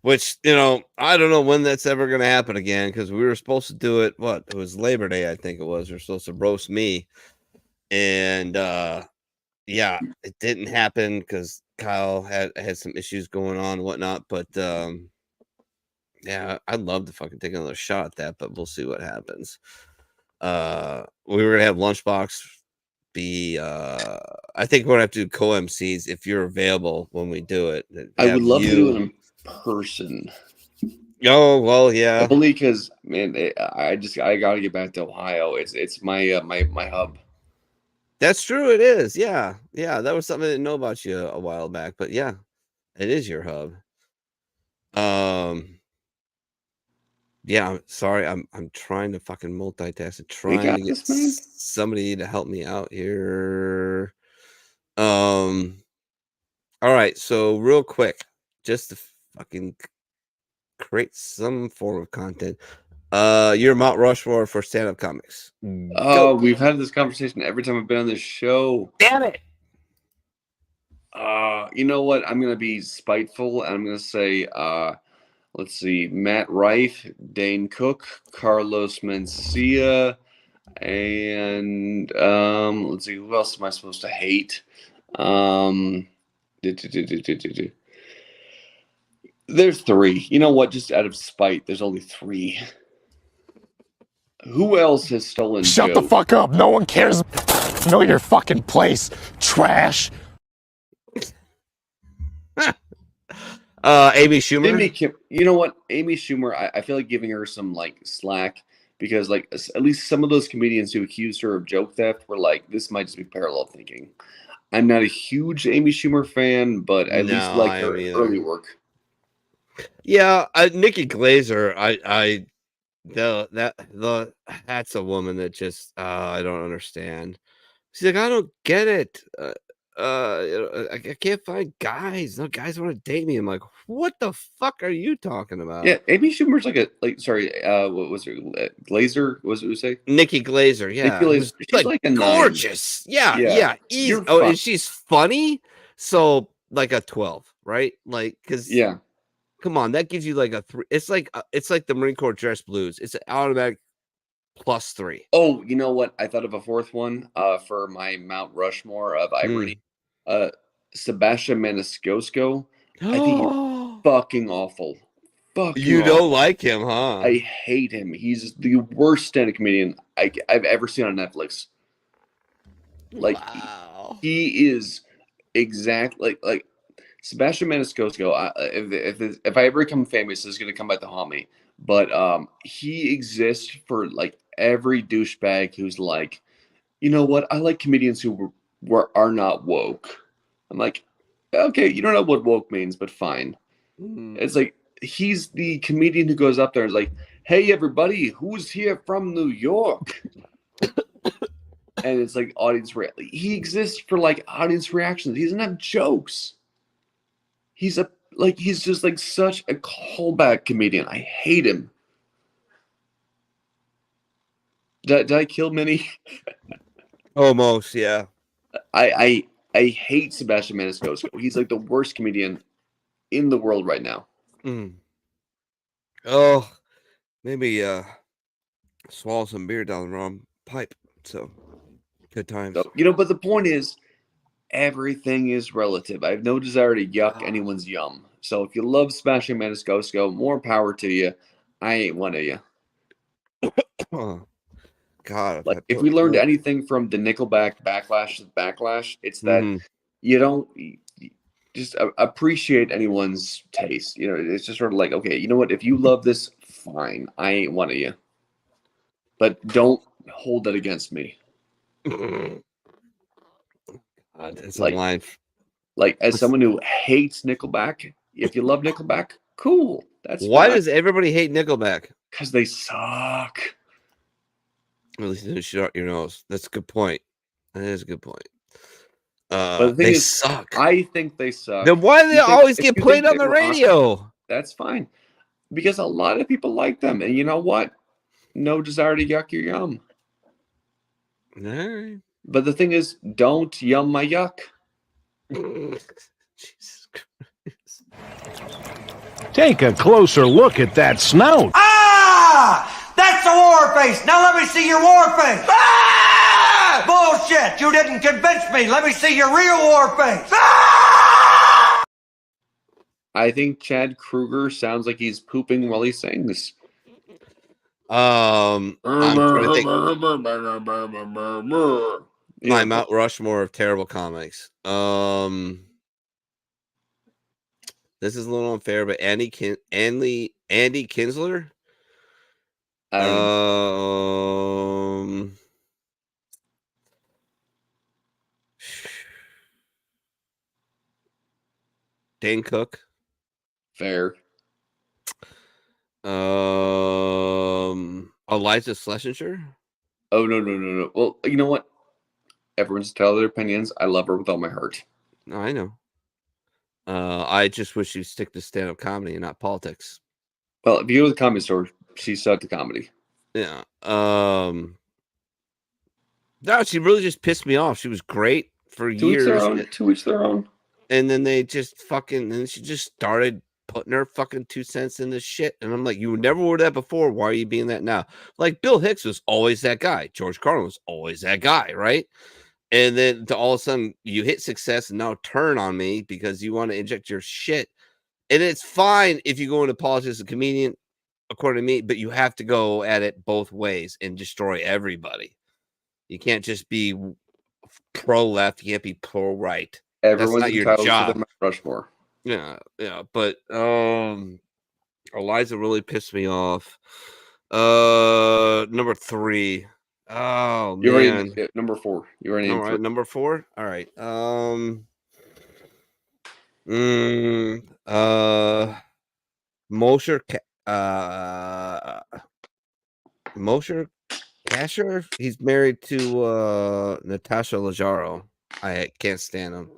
Which, you know, I don't know when that's ever going to happen again, because we were supposed to do it. What? It was Labor Day, I think it was. We were supposed to roast me. And, yeah, it didn't happen because Kyle had some issues going on and whatnot. But, yeah, I'd love to fucking take another shot at that, but we'll see what happens. We were going to have Lunchbox be, I think we're going to have to do co-MCs if you're available when we do it. I would love to do it in person. Oh well, yeah. Only because, man, I gotta get back to Ohio. It's my my hub. That's true. It is. Yeah, yeah. That was something I didn't know about you a while back, but yeah, it is your hub. Yeah. I'm sorry. I'm trying to fucking multitask and trying to get somebody to help me out here. All right. So real quick, just to fucking create some form of content. You're Mount Rushmore for stand-up comics. Oh, we've had this conversation every time I've been on this show. Damn it. You know what? I'm gonna be spiteful and I'm gonna say, let's see, Matt Rife, Dane Cook, Carlos Mencia, and let's see, who else am I supposed to hate? There's 3. You know what? Just out of spite, there's only 3. Who else has stolen Shut the jokes? fuck up. No one cares. Know your fucking place. Trash. Amy Schumer. You know what? Amy Schumer, I feel like giving her some like slack because like at least some of those comedians who accused her of joke theft were like, this might just be parallel thinking. I'm not a huge Amy Schumer fan, but at least like her early work. Yeah, Nikki Glazer. That's a woman that just I don't understand. She's like, I don't get it. I can't find guys. No guys want to date me. I'm like, what the fuck are you talking about? Yeah, Amy Schumer's sorry, what was her Glazer? What was it you say? Nikki Glazer, yeah. Nikki Glazer, she's like a gorgeous. 9. Yeah. Easy. And she's funny. So like a 12, right? Like, because come on, that gives you like a 3. It's like the Marine Corps dress blues. It's an automatic +3. Oh, you know what? I thought of a 4th one for my Mount Rushmore of irony. Sebastian Maniscalco. I think he's fucking awful. You don't like him, huh? I hate him. He's the worst stand-up comedian I've ever seen on Netflix. Like, he is exactly like Sebastian Maniscalco. If I ever become famous, this is gonna come back to haunt me. But he exists for like every douchebag who's like, you know what? I like comedians who are not woke. I'm like, okay, you don't know what woke means, but fine. It's like he's the comedian who goes up there and is like, hey everybody, who's here from New York? And it's like audience reaction. He exists for like audience reactions. He doesn't have jokes. He's just like such a callback comedian. I hate him. Did I kill many? Almost, yeah. I hate Sebastian Maniscalco. He's like the worst comedian in the world right now. Oh, maybe swallow some beer down the wrong pipe. So good times. So, but the point is, everything is relative. I have no desire to yuck anyone's yum. So if you love Sebastian Maniscalco, more power to you. I ain't one of you. God, like if we learned anything from the Nickelback backlash, it's that you don't just appreciate anyone's taste. It's just sort of like, okay, you know what? If you love this, fine. I ain't one of you. But don't hold that against me. God, it's a line. Like as someone who hates Nickelback, if you love Nickelback, cool. That's why fine. does everybody hate Nickelback? Because they suck. At least you shoot out your nose. That's a good point. That is a good point. But the thing they is, suck. I think they suck. Then why do they always get played on the radio? Awesome, that's fine. Because a lot of people like them. And you know what? No desire to yuck your yum. All right. But the thing is, don't yum my yuck. Jesus Christ. Take a closer look at that snout. Ah! That's the war face! Now let me see your war face! Ah! Bullshit! You didn't convince me! Let me see your real war face! Ah! I think Chad Kruger sounds like he's pooping while he's saying this. I'm trying to think. My Mount Rushmore of terrible comics. This is a little unfair, but Andy Kinsler. Dane Cook. Fair. Eliza Schlesinger. Oh no. Well, you know what? Everyone's tell their opinions. I love her with all my heart. No, I know. I just wish you'd stick to stand-up comedy and not politics. Well, if you go to the Comedy Store, she sucked at comedy. Yeah. No, she really just pissed me off. She was great for years. To each their own. And then they just and she just started putting her fucking 2 cents in this shit. And I'm like, you never were that before. Why are you being that now? Like Bill Hicks was always that guy. George Carlin was always that guy, right? And then to all of a sudden you hit success and now turn on me because you want to inject your shit. And it's fine if you go into politics as a comedian, according to me, but you have to go at it both ways and destroy everybody. You can't just be pro left. You can't be pro right. Everyone's That's not your entitled to job. their Mount Rushmore. Yeah. But Eliza really pissed me off. Number 3. Oh You're man. already number 4. You already All right, number 4. All right. Mosher Mosher Kasher. He's married to Natasha Leggero. I can't stand him.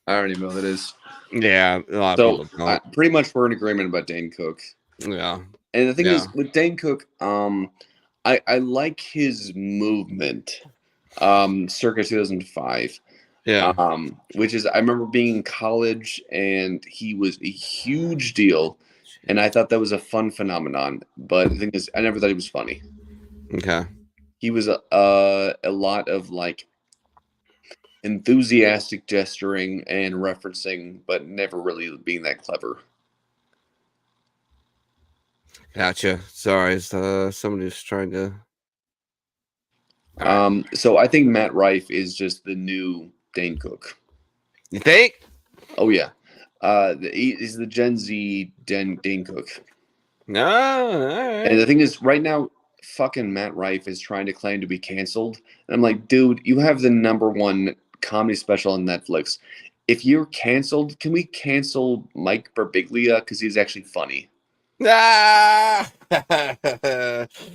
I don't even know who that is. Yeah, a lot of people don't. Pretty much we're in agreement about Dane Cook. Yeah. And the thing is with Dane Cook, I like his movement. Circa 2005. Yeah. Which is I remember being in college and he was a huge deal. And I thought that was a fun phenomenon. But the thing is, I never thought he was funny. Okay. He was a lot of like enthusiastic gesturing and referencing, but never really being that clever. Gotcha. Sorry, somebody's trying to. So I think Matt Rife is just the new Dane Cook. You think? Oh yeah. He's the Gen Z Dane Cook. No, all right. And the thing is, right now, fucking Matt Rife is trying to claim to be canceled. And I'm like, dude, you have the #1 comedy special on Netflix. If you're canceled, can we cancel Mike Birbiglia because he's actually funny? Ah!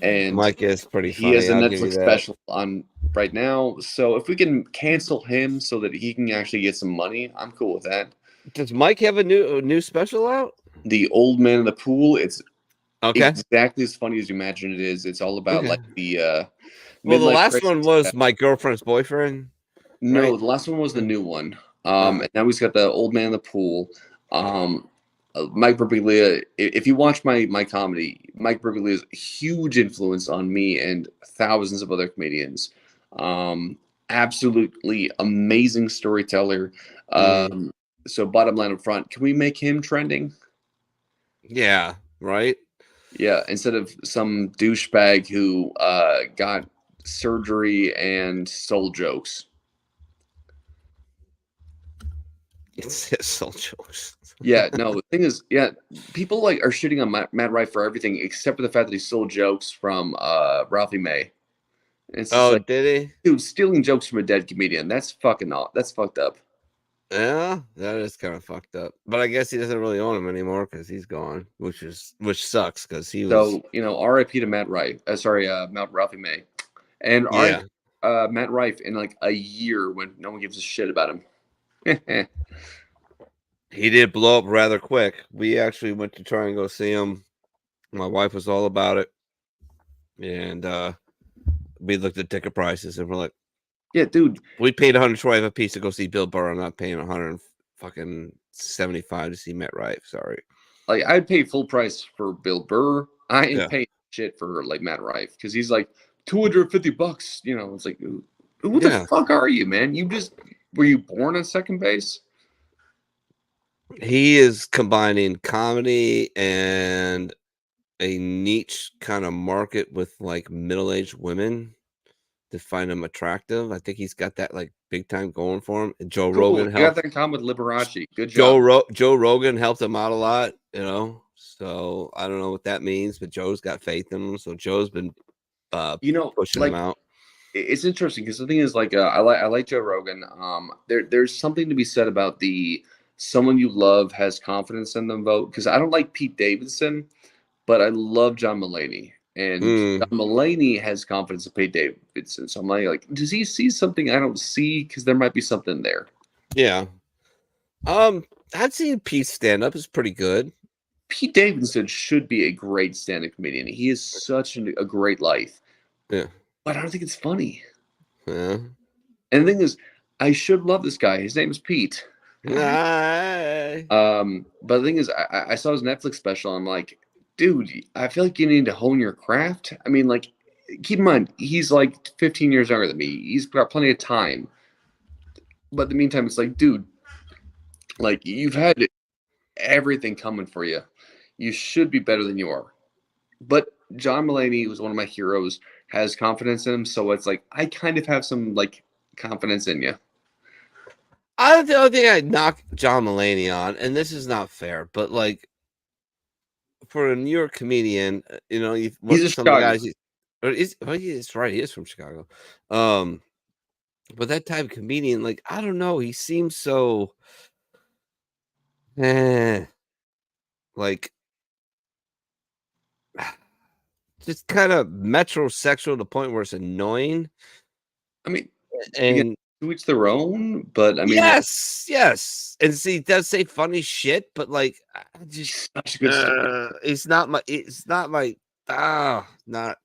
And Mike is pretty funny. He has a I'll give you Netflix that. special on right now. So if we can cancel him so that he can actually get some money, I'm cool with that. Does Mike have a new special out? The Old Man in the Pool. It's okay. Exactly as funny as you imagine it is. It's all about like the well, the last one was My Girlfriend's Boyfriend. No, right? The last one was the new one. And now he's got the Old Man in the Pool. Mike Birbiglia. If you watch my comedy, Mike Birbiglia is a huge influence on me and thousands of other comedians. Absolutely amazing storyteller. So bottom line up front, can we make him trending? Yeah, right. Yeah, instead of some douchebag who got surgery and sold jokes. It's sold jokes. Yeah, no, the thing is, yeah, people like are shitting on Matt Rife for everything except for the fact that he stole jokes from Ralphie May. It's like, did he? Dude, stealing jokes from a dead comedian. That's fucked up. Yeah, that is kind of fucked up. But I guess he doesn't really own him anymore because he's gone, which sucks because he was. So R.I.P. to Matt Rife. Ralphie May, and Matt Rife in like a year when no one gives a shit about him. He did blow up rather quick. We actually went to try and go see him. My wife was all about it, and we looked at ticket prices and we're like, "Yeah, dude, we paid $125 a piece to go see Bill Burr. I'm not paying $175 to see Matt Rife. Sorry." Like I'd pay full price for Bill Burr. I ain't paying shit for like Matt Rife because he's like $250. It's like, who the fuck are you, man? Were you born on second base? He is combining comedy and a niche kind of market with like middle-aged women to find him attractive. I think he's got that like big time going for him. And Joe Rogan helped. You got that in common with Liberace. Good job. Joe Rogan helped him out a lot, So I don't know what that means, but Joe's got faith in him. So Joe's been pushing him out. It's interesting because the thing is like I like Joe Rogan. There's something to be said about someone you love has confidence in them vote, because I don't like Pete Davidson, but I love John Mulaney, and John Mulaney has confidence in Pete Davidson. So I'm like, does he see something I don't see? Because there might be something there. Yeah. I've seen Pete stand up. It's pretty good. Pete Davidson should be a great stand-up comedian. He is such a great life. Yeah. But I don't think it's funny. Yeah. And the thing is, I should love this guy. His name is Pete. But the thing is, I saw his Netflix special. I'm like, dude, I feel like you need to hone your craft. I mean, like, keep in mind, he's like 15 years younger than me. He's got plenty of time. But in the meantime, it's like, dude, like you've had everything coming for you. You should be better than you are. But John Mulaney was one of my heroes, has confidence in him, so it's like I kind of have some like confidence in you. The only thing I knock John Mulaney on, and this is not fair, but like for a New York comedian, you know, He's a some of the Chicago. guys, he's right, he is from Chicago. But that type of comedian, like I don't know, he seems so, like just kind of metrosexual to the point where it's annoying. I mean, And to each their own, but I mean, yes, and see, he does say funny shit, but like, I just such a good story. it's not my not.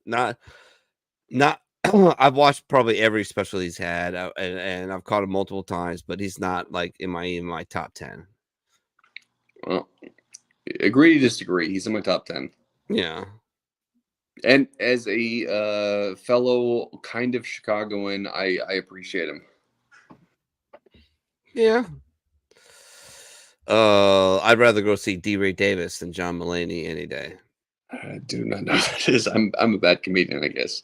I've watched probably every special he's had, and I've caught him multiple times, but he's not like in my top 10. Well, agree to disagree. He's in my top 10. Yeah. And as a fellow kind of Chicagoan, I appreciate him. Yeah. I'd rather go see D. Ray Davis than John Mulaney any day. I do not know what that is. I'm a bad comedian, I guess.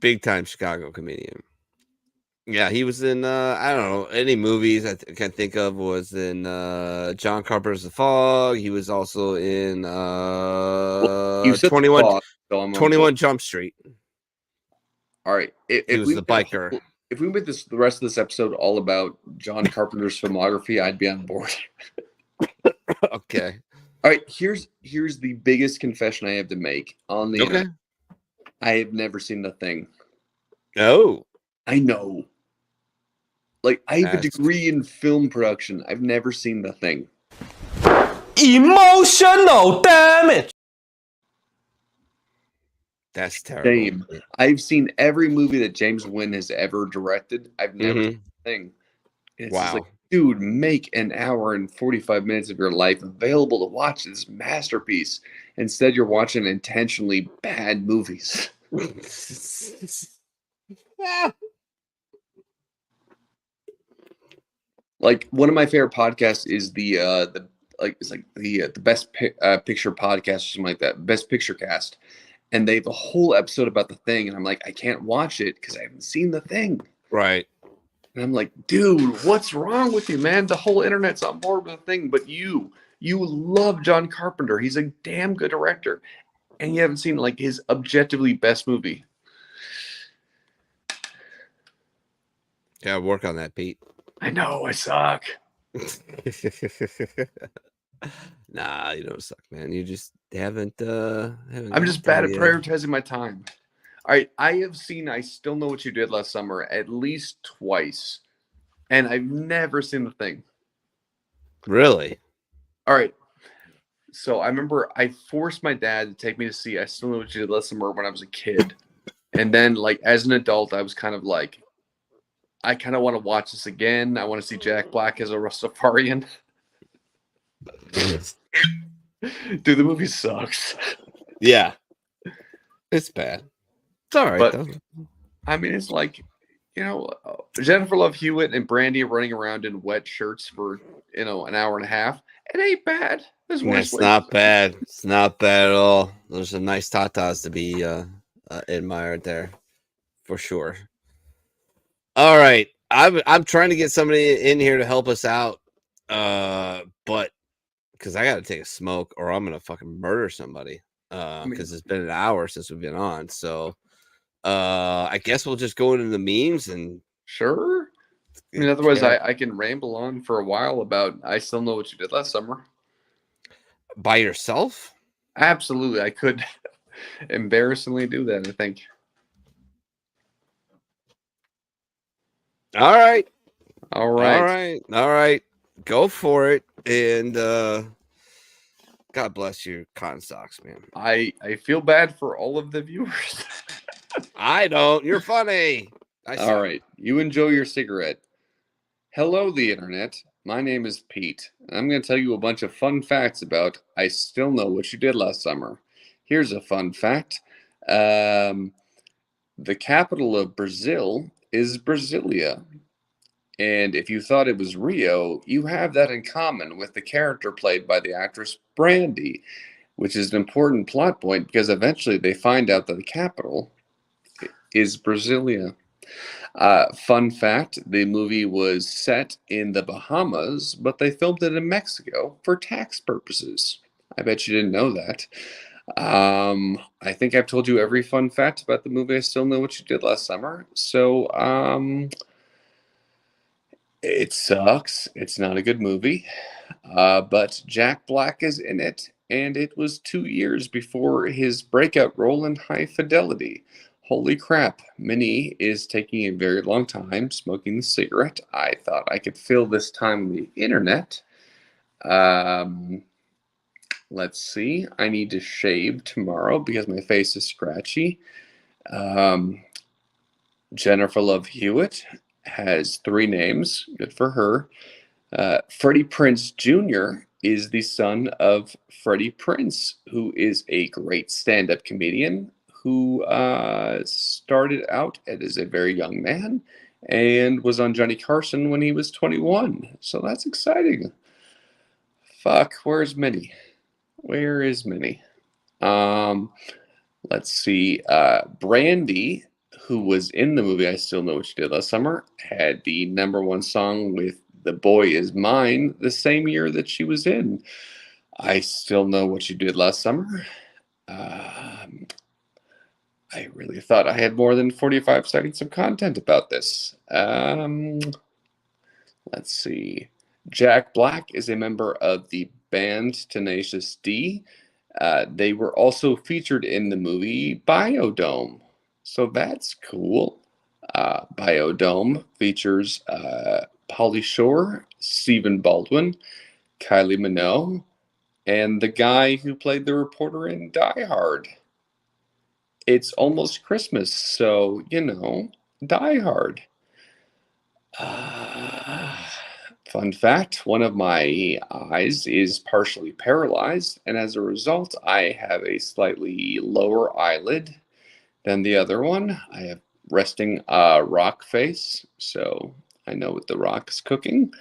Big time Chicago comedian. Yeah, he was in I don't know, any movies I can think of was in John Carpenter's The Fog. He was also in You said 21 Fog, so I'm on 21 Jump Street. All right. He was the biker. If we made the rest of this episode all about John Carpenter's filmography, I'd be on board. Okay. All right. Here's the biggest confession I have to make on the internet. I have never seen The Thing. Oh. I know. Like, I have a degree in film production. I've never seen The Thing. Emotional damage. That's terrible. Same. I've seen every movie that James Wynn has ever directed. I've never seen The Thing. It's just like, dude, make an hour and 45 minutes of your life available to watch this masterpiece. Instead, you're watching intentionally bad movies. Like, one of my favorite podcasts is the best picture podcast or something like that, Best Picture Cast, and they have a whole episode about The Thing, and I'm like, I can't watch it because I haven't seen The Thing. Right. And I'm like, dude, what's wrong with you, man? The whole internet's on board with The Thing, but you love John Carpenter. He's a damn good director, and you haven't seen like his objectively best movie. Yeah, work on that, Pete. I know, I suck. Nah, you don't suck, man. You just haven't I'm just bad at prioritizing my time. All right, I have seen I Still Know What You Did Last Summer at least twice, and I've never seen The Thing. Really? All right. So I remember I forced my dad to take me to see I Still Know What You Did Last Summer when I was a kid. And then, like, as an adult, I was kind of like, I kind of want to watch this again. I want to see Jack Black as a Rastafarian. Dude, the movie sucks. Yeah. It's bad. It's all right, but, though. I mean, it's like, you know, Jennifer Love Hewitt and Brandy running around in wet shirts for, you know, an hour and a half. It ain't bad. It's not bad. It's not bad at all. There's some nice tatas to be admired there, for sure. All right, I'm trying to get somebody in here to help us out, but because I got to take a smoke or I'm gonna fucking murder somebody. Because it's been an hour since we've been on, so I guess we'll just go into the memes and sure. I mean, otherwise, I can ramble on for a while about I Still Know What You Did Last Summer. By yourself? Absolutely, I could embarrassingly do that, I think. All right. Go for it. And God bless your cotton socks, man. I feel bad for all of the viewers. I don't. You're funny. All right. You enjoy your cigarette. Hello, the internet. My name is Pete. And I'm going to tell you a bunch of fun facts about I Still Know What You Did Last Summer. Here's a fun fact. The capital of Brazil is Brasilia. And if you thought it was Rio, you have that in common with the character played by the actress Brandy, which is an important plot point because eventually they find out that the capital is Brasilia. Fun fact, the movie was set in the Bahamas, but they filmed it in Mexico for tax purposes. I bet you didn't know that. I think I've told you every fun fact about the movie I Still Know What You Did Last Summer. So, it sucks. It's not a good movie. But Jack Black is in it, and it was 2 years before his breakout role in High Fidelity. Holy crap, Minnie is taking a very long time smoking the cigarette. I thought I could fill this time on the internet. Let's see. I need to shave tomorrow because my face is scratchy. Jennifer Love Hewitt has 3 names. Good for her. Freddie Prinze Jr. is the son of Freddie Prinze, who is a great stand-up comedian who started out as a very young man and was on Johnny Carson when he was 21. So that's exciting. Fuck, where's Minnie? Where is Minnie? Let's see. Brandy, who was in the movie I Still Know What You Did Last Summer, had the #1 song with The Boy Is Mine the same year that she was in I Still Know What You Did Last Summer. I really thought I had more than 45 seconds of content about this. Let's see. Jack Black is a member of the band Tenacious D. They were also featured in the movie Biodome. So that's cool. Biodome features Pauly Shore, Stephen Baldwin, Kylie Minogue, and the guy who played the reporter in Die Hard. It's almost Christmas, so, Die Hard. Fun fact, one of my eyes is partially paralyzed, and as a result, I have a slightly lower eyelid than the other one. I have resting rock face, so I know what the rock is cooking.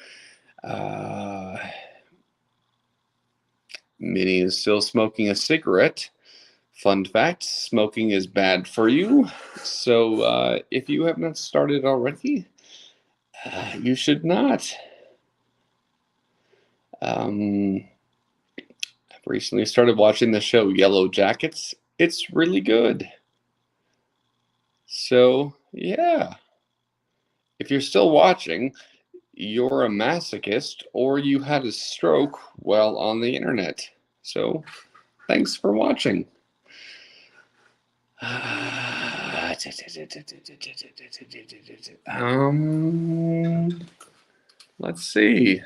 Minnie is still smoking a cigarette. Fun fact, smoking is bad for you. So if you have not started already, you should not. I've recently started watching the show Yellow Jackets. It's really good. So, yeah. If you're still watching, you're a masochist or you had a stroke while on the internet. So, thanks for watching. Let's see.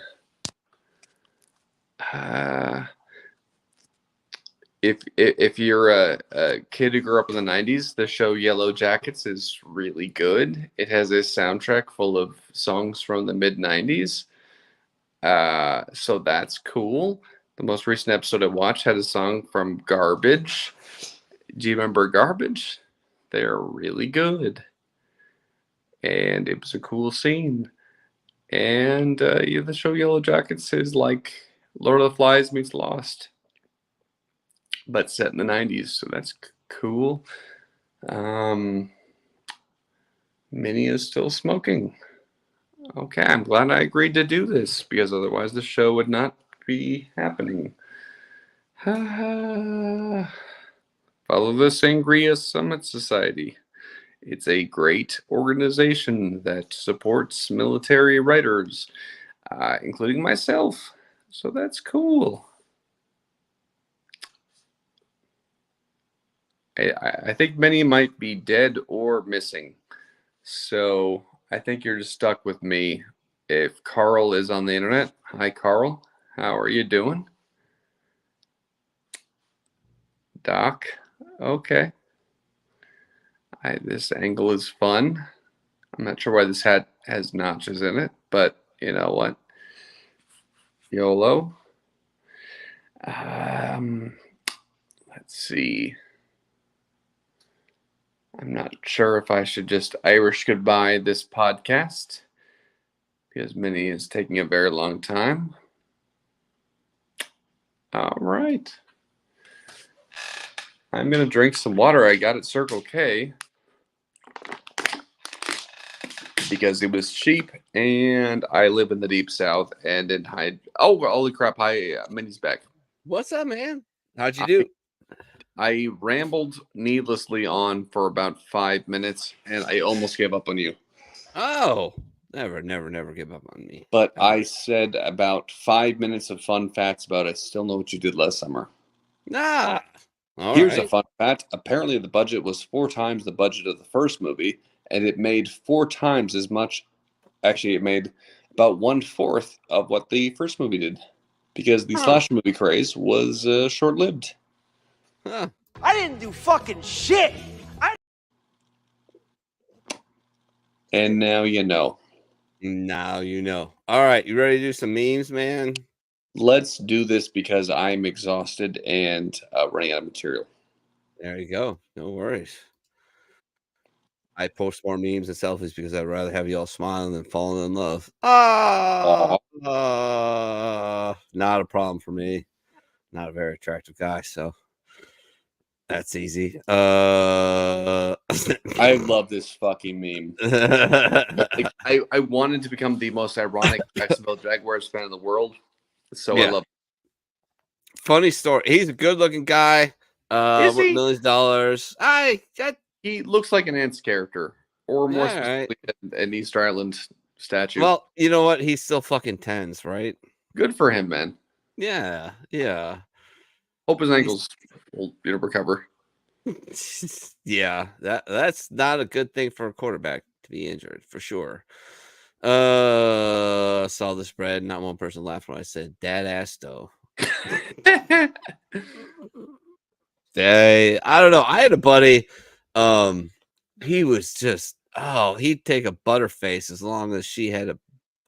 If you're a kid who grew up in the 90s, the show Yellow Jackets is really good. It has a soundtrack full of songs from the mid-90s. So that's cool. The most recent episode I watched had a song from Garbage. Do you remember Garbage? They're really good. And it was a cool scene. And the show Yellow Jackets is like Lord of the Flies meets Lost, but set in the 90s, so that's cool. Minnie is still smoking. Okay, I'm glad I agreed to do this, because otherwise the show would not be happening. Follow the Sangria Summit Society. It's a great organization that supports military writers, including myself. So that's cool. I think many might be dead or missing. So I think you're just stuck with me. If Carl is on the internet, hi Carl, how are you doing? Doc, okay. This angle is fun. I'm not sure why this hat has notches in it, but you know what? YOLO. Let's see. I'm not sure if I should just Irish goodbye this podcast, because Minnie is taking a very long time. All right. I'm going to drink some water I got at Circle K because it was cheap and I live in the deep south and didn't hide. Oh, holy crap. Hi, Minnie's back. What's up, man? How'd you do? I rambled needlessly on for about 5 minutes and I almost gave up on you. Oh, never give up on me. But I said about 5 minutes of fun facts about I still know what you did last summer. Nah. Here's a fun fact. Apparently, the budget was 4 times the budget of the first movie, and it made 4 times as much. Actually, it made about 1/4 of what the first movie did, because the slasher movie craze was short-lived. Huh. I didn't do fucking shit. And now you know. Now you know. All right, you ready to do some memes, man? Let's do this because I'm exhausted and running out of material. There you go. No worries. I post more memes and selfies because I'd rather have you all smiling than falling in love. Not a problem for me. Not a very attractive guy, so that's easy. I love this fucking meme. Like, I wanted to become the most ironic Jacksonville Jaguars fan in the world, so Yeah. I love it. Funny story. He's a good-looking guy. Is With he? millions of dollars. He looks like an Ants character, or more specifically, an Easter Island statue. Well, you know what? He's still fucking tens, right? Good for him, man. Yeah. Hope his ankles will recover. Yeah, that's not a good thing for a quarterback to be injured, for sure. Saw the spread. Not one person laughed when I said "dad ass though." I don't know. I had a buddy. He was just he'd take a butterface as long as she had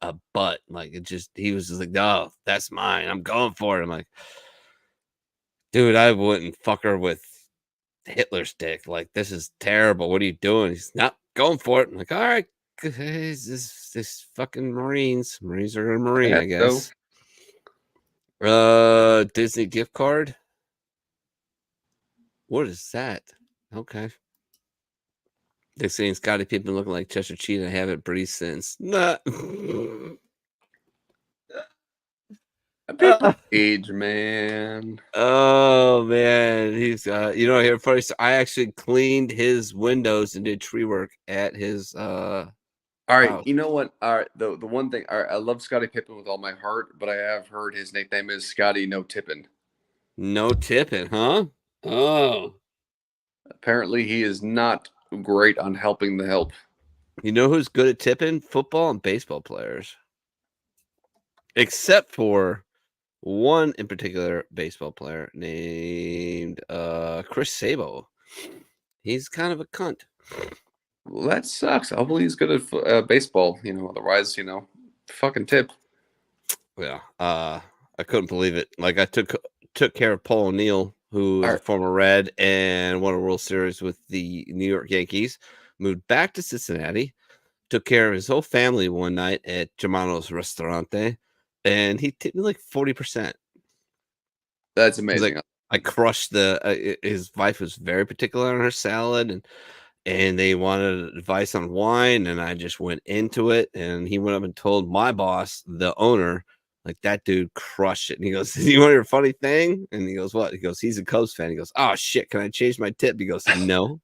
a butt. Like he was just like, "No, that's mine. I'm going for it." I'm like, dude, I wouldn't fuck her with Hitler's dick. Like, this is terrible. What are you doing? He's not going for it. I'm like, all right, this fucking Marines. Marines are gonna Marine, I guess. Disney gift card. What is that? Okay. They're saying Scottie Pippen looking like Cheshire Cheetah. I haven't breathed since. Nah. Age, man. Oh man, he's here first. I actually cleaned his windows and did tree work at his All right, house. you know what? All right, the one thing, all right, I love Scottie Pippen with all my heart, but I have heard his nickname is Scotty No Tippin'. No tipping, huh? Oh. Apparently, he is not great on helping the help. You know who's good at tipping? Football and baseball players. Except for one in particular baseball player named Chris Sabo. He's kind of a cunt. Well, that sucks. Hopefully he's good at baseball, otherwise, fucking tip. Yeah. I couldn't believe it. Like, I took care of Paul O'Neill, who is a former Red and won a World Series with the New York Yankees, moved back to Cincinnati, took care of his whole family one night at Germano's Ristorante, and he tipped me like 40%. That's amazing. Like, I crushed his wife was very particular on her salad, and they wanted advice on wine, and I just went into it, and he went up and told my boss, the owner, like, that dude crushed it. And he goes, "You want to hear a funny thing?" And he goes, "What?" He goes, "He's a Cubs fan." He goes, "Oh shit, can I change my tip?" He goes, "No."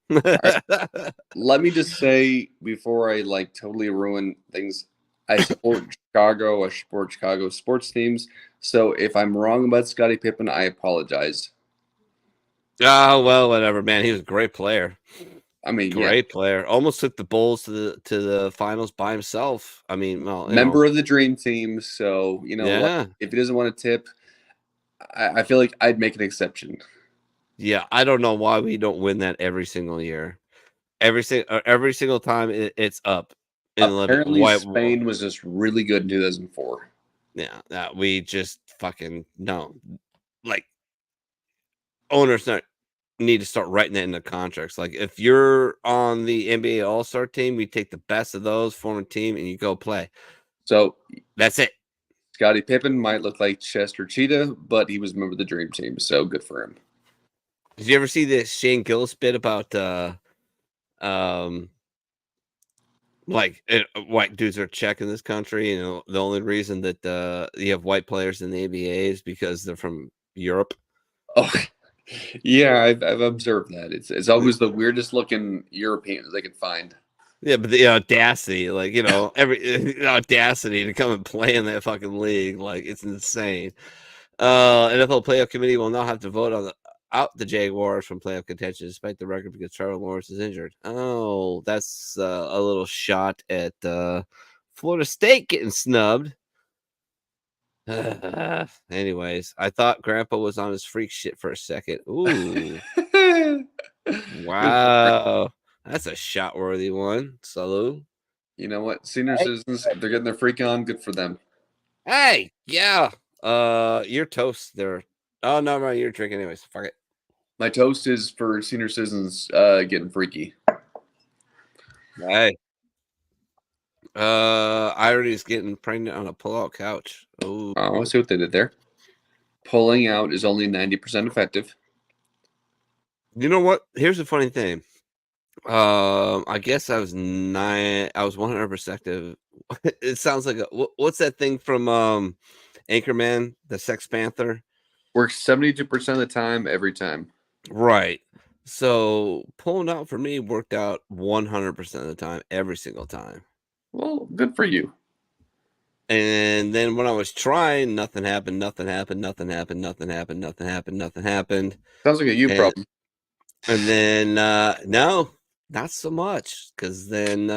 Let me just say before I totally ruin things, I support Chicago. I support Chicago sports teams. So if I'm wrong about Scottie Pippen, I apologize. Oh well, whatever, man. He was a great player. I mean, great player. Almost took the Bulls to the finals by himself. I mean, well, member of the dream team. So what? If he doesn't want to tip, I feel like I'd make an exception. Yeah, I don't know why we don't win that every single year. Every single time it's up. Apparently, Spain was just really good in 2004. Yeah, we just fucking no. Like, owners need to start writing that into contracts. Like, if you're on the NBA All-Star team, we take the best of those, form a team, and you go play. So That's it. Scottie Pippen might look like Chester Cheetah, but he was a member of the Dream Team, so good for him. Did you ever see this Shane Gillis bit about white dudes are check in this country? You know, the only reason that you have white players in the NBA is because they're from Europe. Oh, yeah, I've observed that. It's always the weirdest looking Europeans they can find. Yeah, but the audacity, like, you know, every audacity to come and play in that fucking league, like, it's insane. NFL playoff committee will now have to vote on out the Jaguars from playoff contention despite the record because Trevor Lawrence is injured. Oh, that's a little shot at Florida State getting snubbed. Anyways, I thought Grandpa was on his freak shit for a second. Ooh, wow, that's a shot worthy one. Salute. You know what? Senior citizens, they're getting their freak on. Good for them. Hey, yeah. You're toast there. Oh no, no, you're drinking anyways. Fuck it. My toast is for senior citizens getting freaky. Hey. Irony's getting pregnant on a pull-out couch. Oh, I see what they did there. Pulling out is only 90% effective. you know what? Here's the funny thing. I guess I was 100% effective. It sounds like what's that thing from Anchorman, the Sex Panther? Works 72% of the time, every time. Right. So pulling out for me worked out 100% of the time, every single time. Well, good for you. And then when I was trying, nothing happened. Sounds like a you problem. And then no, not so much, because then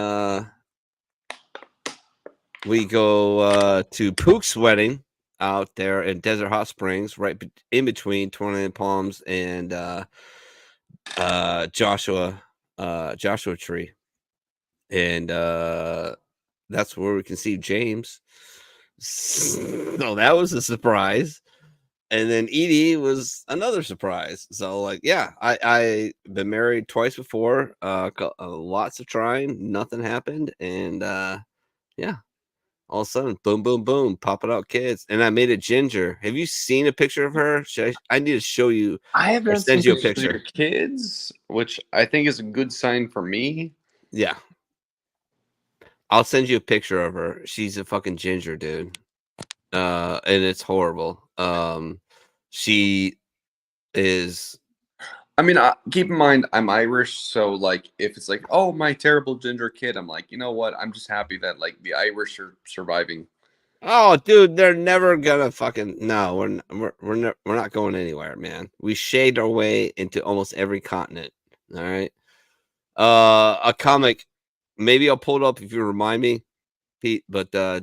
we go to Pook's wedding out there in Desert Hot Springs, right in between 29 Palms and Joshua Tree, and that's where we can see James. So that was a surprise. And then Edie was another surprise. So, like, yeah, I been married twice before. Lots of trying, nothing happened, and yeah, all of a sudden, boom, boom, boom, popping out kids. And I made a ginger. Have you seen a picture of her? I need to show you. I have not send seen you a picture of your kids, which I think is a good sign for me. Yeah, I'll send you a picture of her. She's a fucking ginger, dude. And it's horrible. She is. I mean, keep in mind, I'm Irish, so like, if it's like, oh, my terrible ginger kid, I'm like, you know what? I'm just happy that like the Irish are surviving. Oh, dude, they're never gonna fucking no. We're not going anywhere, man. We shade our way into almost every continent. All right. A comic. Maybe I'll pull it up if you remind me, Pete. But I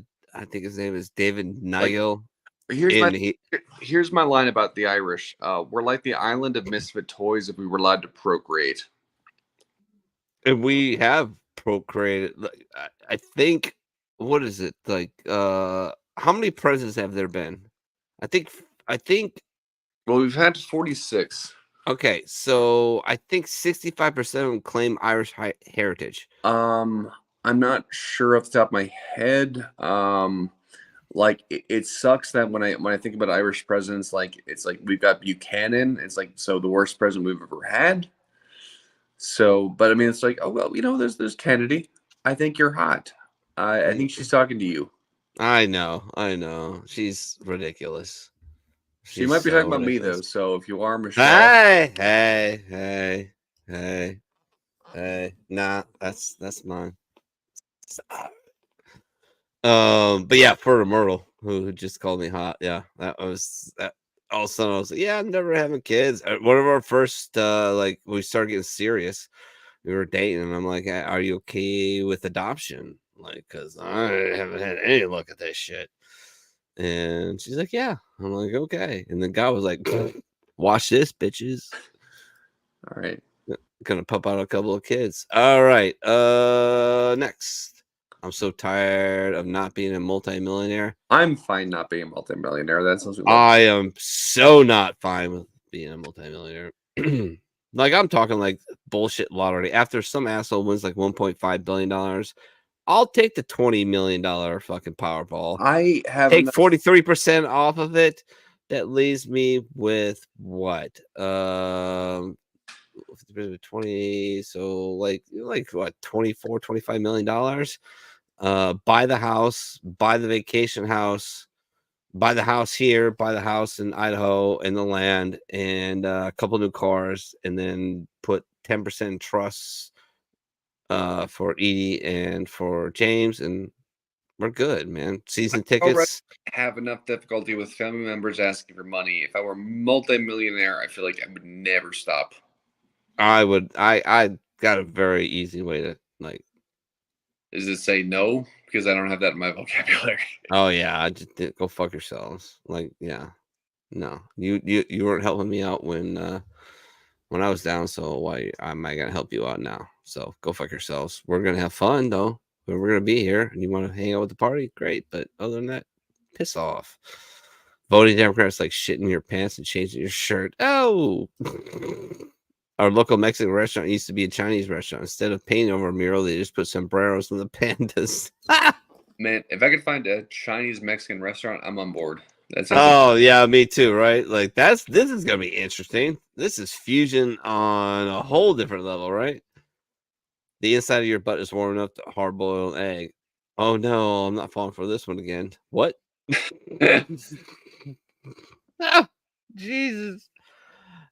think his name is David Nigel. Here's my line about the Irish. We're like the island of misfit toys if we were allowed to procreate. And we have procreated. I think, what is it like? How many presidents have there been? I think. Well, we've had 46. Okay, so I think 65% of them claim Irish heritage. I'm not sure off the top of my head. Like it sucks that when I think about Irish presidents, like it's like we've got Buchanan. It's like so the worst president we've ever had. So, but I mean, it's like, oh well, you know, there's Kennedy. I think you're hot. I think she's talking to you. I know. She's ridiculous. She might be talking about me though. So if you are Michelle, hey. Nah, that's mine. But yeah, for Myrtle, who just called me hot. Yeah, that was that. All of a sudden, I was like, yeah, I'm never having kids. One of our first, like, we started getting serious. We were dating, and I'm like, are you okay with adoption? Like, because I haven't had any look at this shit. And she's like, yeah. I'm like, okay. And the guy was like, watch this, bitches. All right. Gonna pump out a couple of kids. All right. Next. I'm so tired of not being a multimillionaire. I'm fine not being a multimillionaire. That sounds like I am so not fine with being a multimillionaire. Like, I'm talking like bullshit lottery. After some asshole wins like $1.5 billion, I'll take the $20 million fucking Powerball. I have Take enough- 43% off of it. That leaves me with what? 20, so like what, 24, $25 million. Buy the house, buy the vacation house, buy the house here, buy the house in Idaho and the land, and a couple new cars, and then put 10% in trusts for Edie and for James, and we're good, man. Season already tickets. have enough difficulty with family members asking for money. If I were a multi-millionaire, I feel like I would never stop. I got a very easy way to like. Is it say no? Because I don't have that in my vocabulary. Oh yeah, I just did, go fuck yourselves. Like, yeah, no, you weren't helping me out when I was down. So why am I gonna help you out now? So go fuck yourselves. We're gonna have fun though. We're gonna be here, and you want to hang out with the party, great. But other than that, piss off. Voting Democrats like shitting your pants and changing your shirt. Oh. Our local Mexican restaurant used to be a Chinese restaurant. Instead of painting over a mural, they just put sombreros on the pandas. Man, if I could find a Chinese Mexican restaurant, I'm on board. That's Oh yeah, me too. Right? Like this is gonna be interesting. This is fusion on a whole different level, right? The inside of your butt is warm enough to hard boil an egg. Oh no, I'm not falling for this one again. What? Ah, Jesus.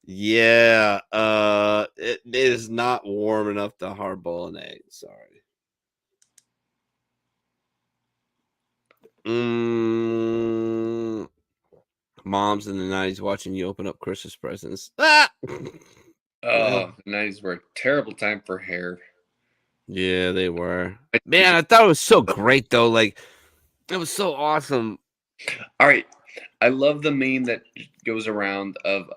Yeah, it is not warm enough to hard boil an egg. Sorry. Moms in the 90s watching you open up Christmas presents. Ah! Oh, the 90s were a terrible time for hair. Yeah, they were. Man, I thought it was so great though. Like, it was so awesome. All right, I love the meme that goes around of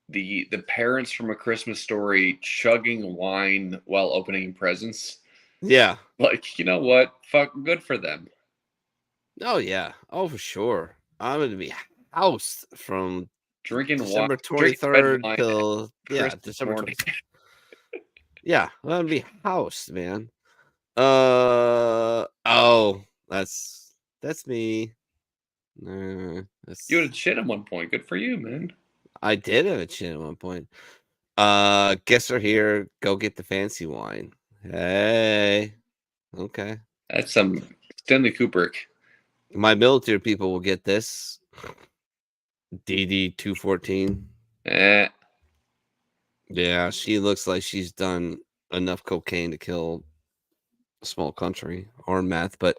the parents from A Christmas Story chugging wine while opening presents. Yeah. Like, you know what? Fuck, good for them. Oh yeah. Oh, for sure. I'm gonna be housed from Drinking December wine, 23rd till Christmas December morning. 23rd. Yeah, I'm gonna be housed, man. Oh, that's me. That's... You had a chin at one point. Good for you, man. I did have a chin at one point. Guests are here. Go get the fancy wine. Hey. Okay. That's some Stanley Kubrick. My military people will get this. DD 214. Yeah, she looks like she's done enough cocaine to kill a small country or meth, but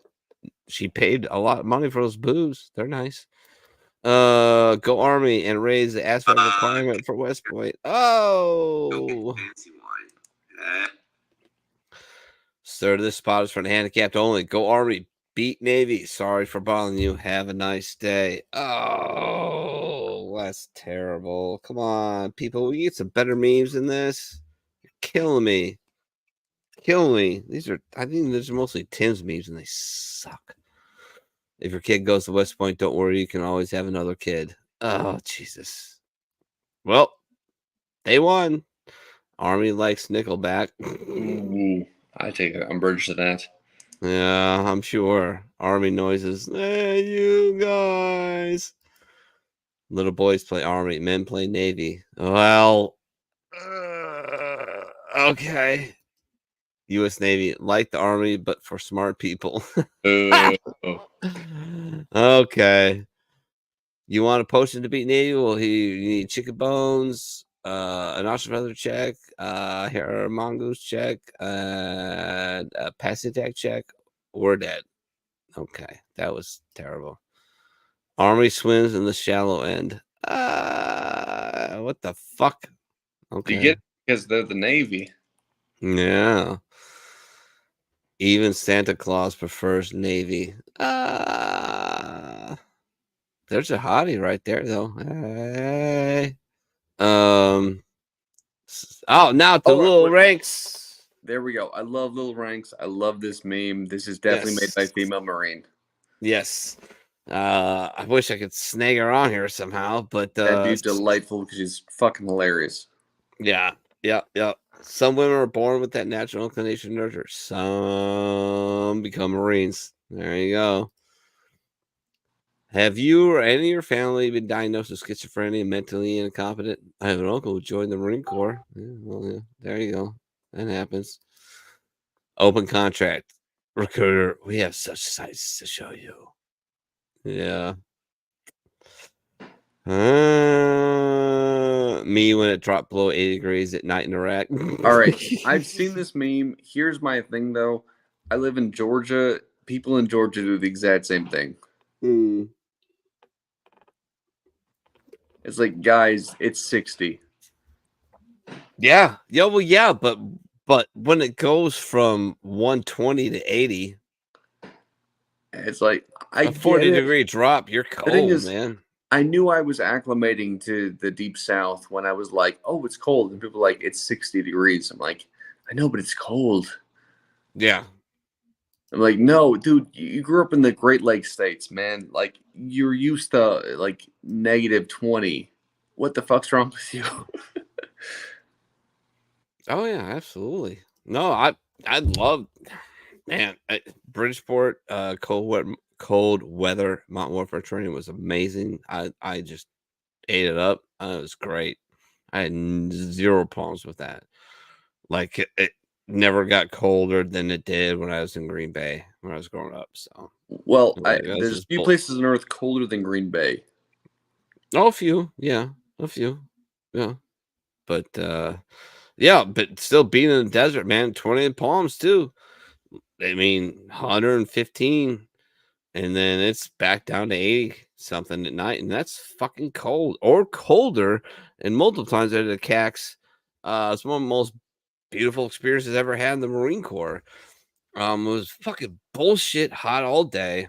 she paid a lot of money for those booze. They're nice. Go Army and raise the asphalt requirement for West Point. Oh, sir, this spot is for the handicapped only. Go Army, beat Navy. Sorry for bothering you. Have a nice day. Oh, that's terrible. Come on, people. We get some better memes than this. You're killing me. Kill me. I think these are mostly Tim's memes and they suck. If your kid goes to West Point, don't worry. You can always have another kid. Oh, Jesus. Well, they won. Army likes Nickelback. Ooh, I take umbrage to that. Yeah, I'm sure. Army noises. Hey, you guys. Little boys play Army. Men play Navy. Well, okay. U.S. Navy, like the Army, but for smart people. Okay. You want a potion to beat Navy? Well, you need chicken bones, an ostrich feather check, here a mongoose check, and a passing attack check. We're dead. Okay, that was terrible. Army swims in the shallow end. What the fuck? Okay. You get it because they're the Navy. Yeah. Even Santa Claus prefers Navy. There's a hottie right there, though. Hey. Oh, now to Lil Ranks. There we go. I love Lil Ranks. I love this meme. This is definitely made by female Marine. Yes. I wish I could snag her on here somehow, but That dude's delightful because she's fucking hilarious. yeah. Yeah. Some women are born with that natural inclination to nurture. Some become Marines. There you go. Have you or any of your family been diagnosed with schizophrenia and mentally incompetent? I have an uncle who joined the Marine Corps. Yeah, there you go. That happens. Open contract. Recruiter, we have such sights to show you. Yeah. Me when it dropped below 80 degrees at night in Iraq. All right, I've seen this meme. Here's my thing, though. I live in Georgia. People in Georgia do the exact same thing. It's like, guys, it's 60. Yeah, but when it goes from 120 to 80, It's like, I a get 40-degree drop, you're The thing cold, is, man. I knew I was acclimating to the deep south when I was like, oh, it's cold. And people are like, it's 60 degrees. I'm like, I know, but it's cold. Yeah. I'm like, no, dude, you grew up in the Great Lakes states, man. Like, you're used to like -20. What the fuck's wrong with you? Oh yeah, absolutely. No, I love, man. Bridgeport, cold weather mountain warfare training was amazing. I just ate it up. It was great. I had zero problems with that. Like it never got colder than it did when I was in Green Bay when I was growing up. So Well, like, that's there's a just few places on Earth colder than Green Bay. a few, yeah, yeah. But yeah, but still being in the desert, man. 20 in Palms too. I mean, 115, and then it's back down to 80 something at night, and that's fucking cold or colder. And multiple times at the CAX, it's one of the most beautiful experiences I ever had in the Marine Corps. It was fucking bullshit hot all day,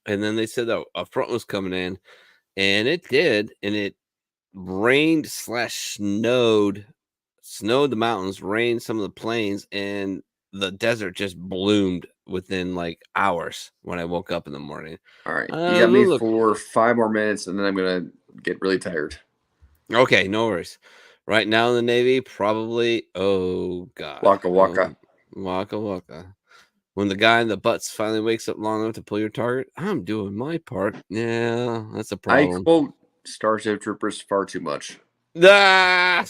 and then they said that a front was coming in, and it did, and it rained slash snowed the mountains, rained some of the plains, and the desert just bloomed within like hours when I woke up in the morning. All right, you got me Look, for 5 more minutes, and then I'm gonna get really tired. okay, no worries. Right now in the Navy, probably, oh god, Waka waka. waka waka. When the guy in the butts finally wakes up long enough to pull your target, I'm doing my part. Yeah, that's a I problem. quote Starship Troopers far too much. Ah!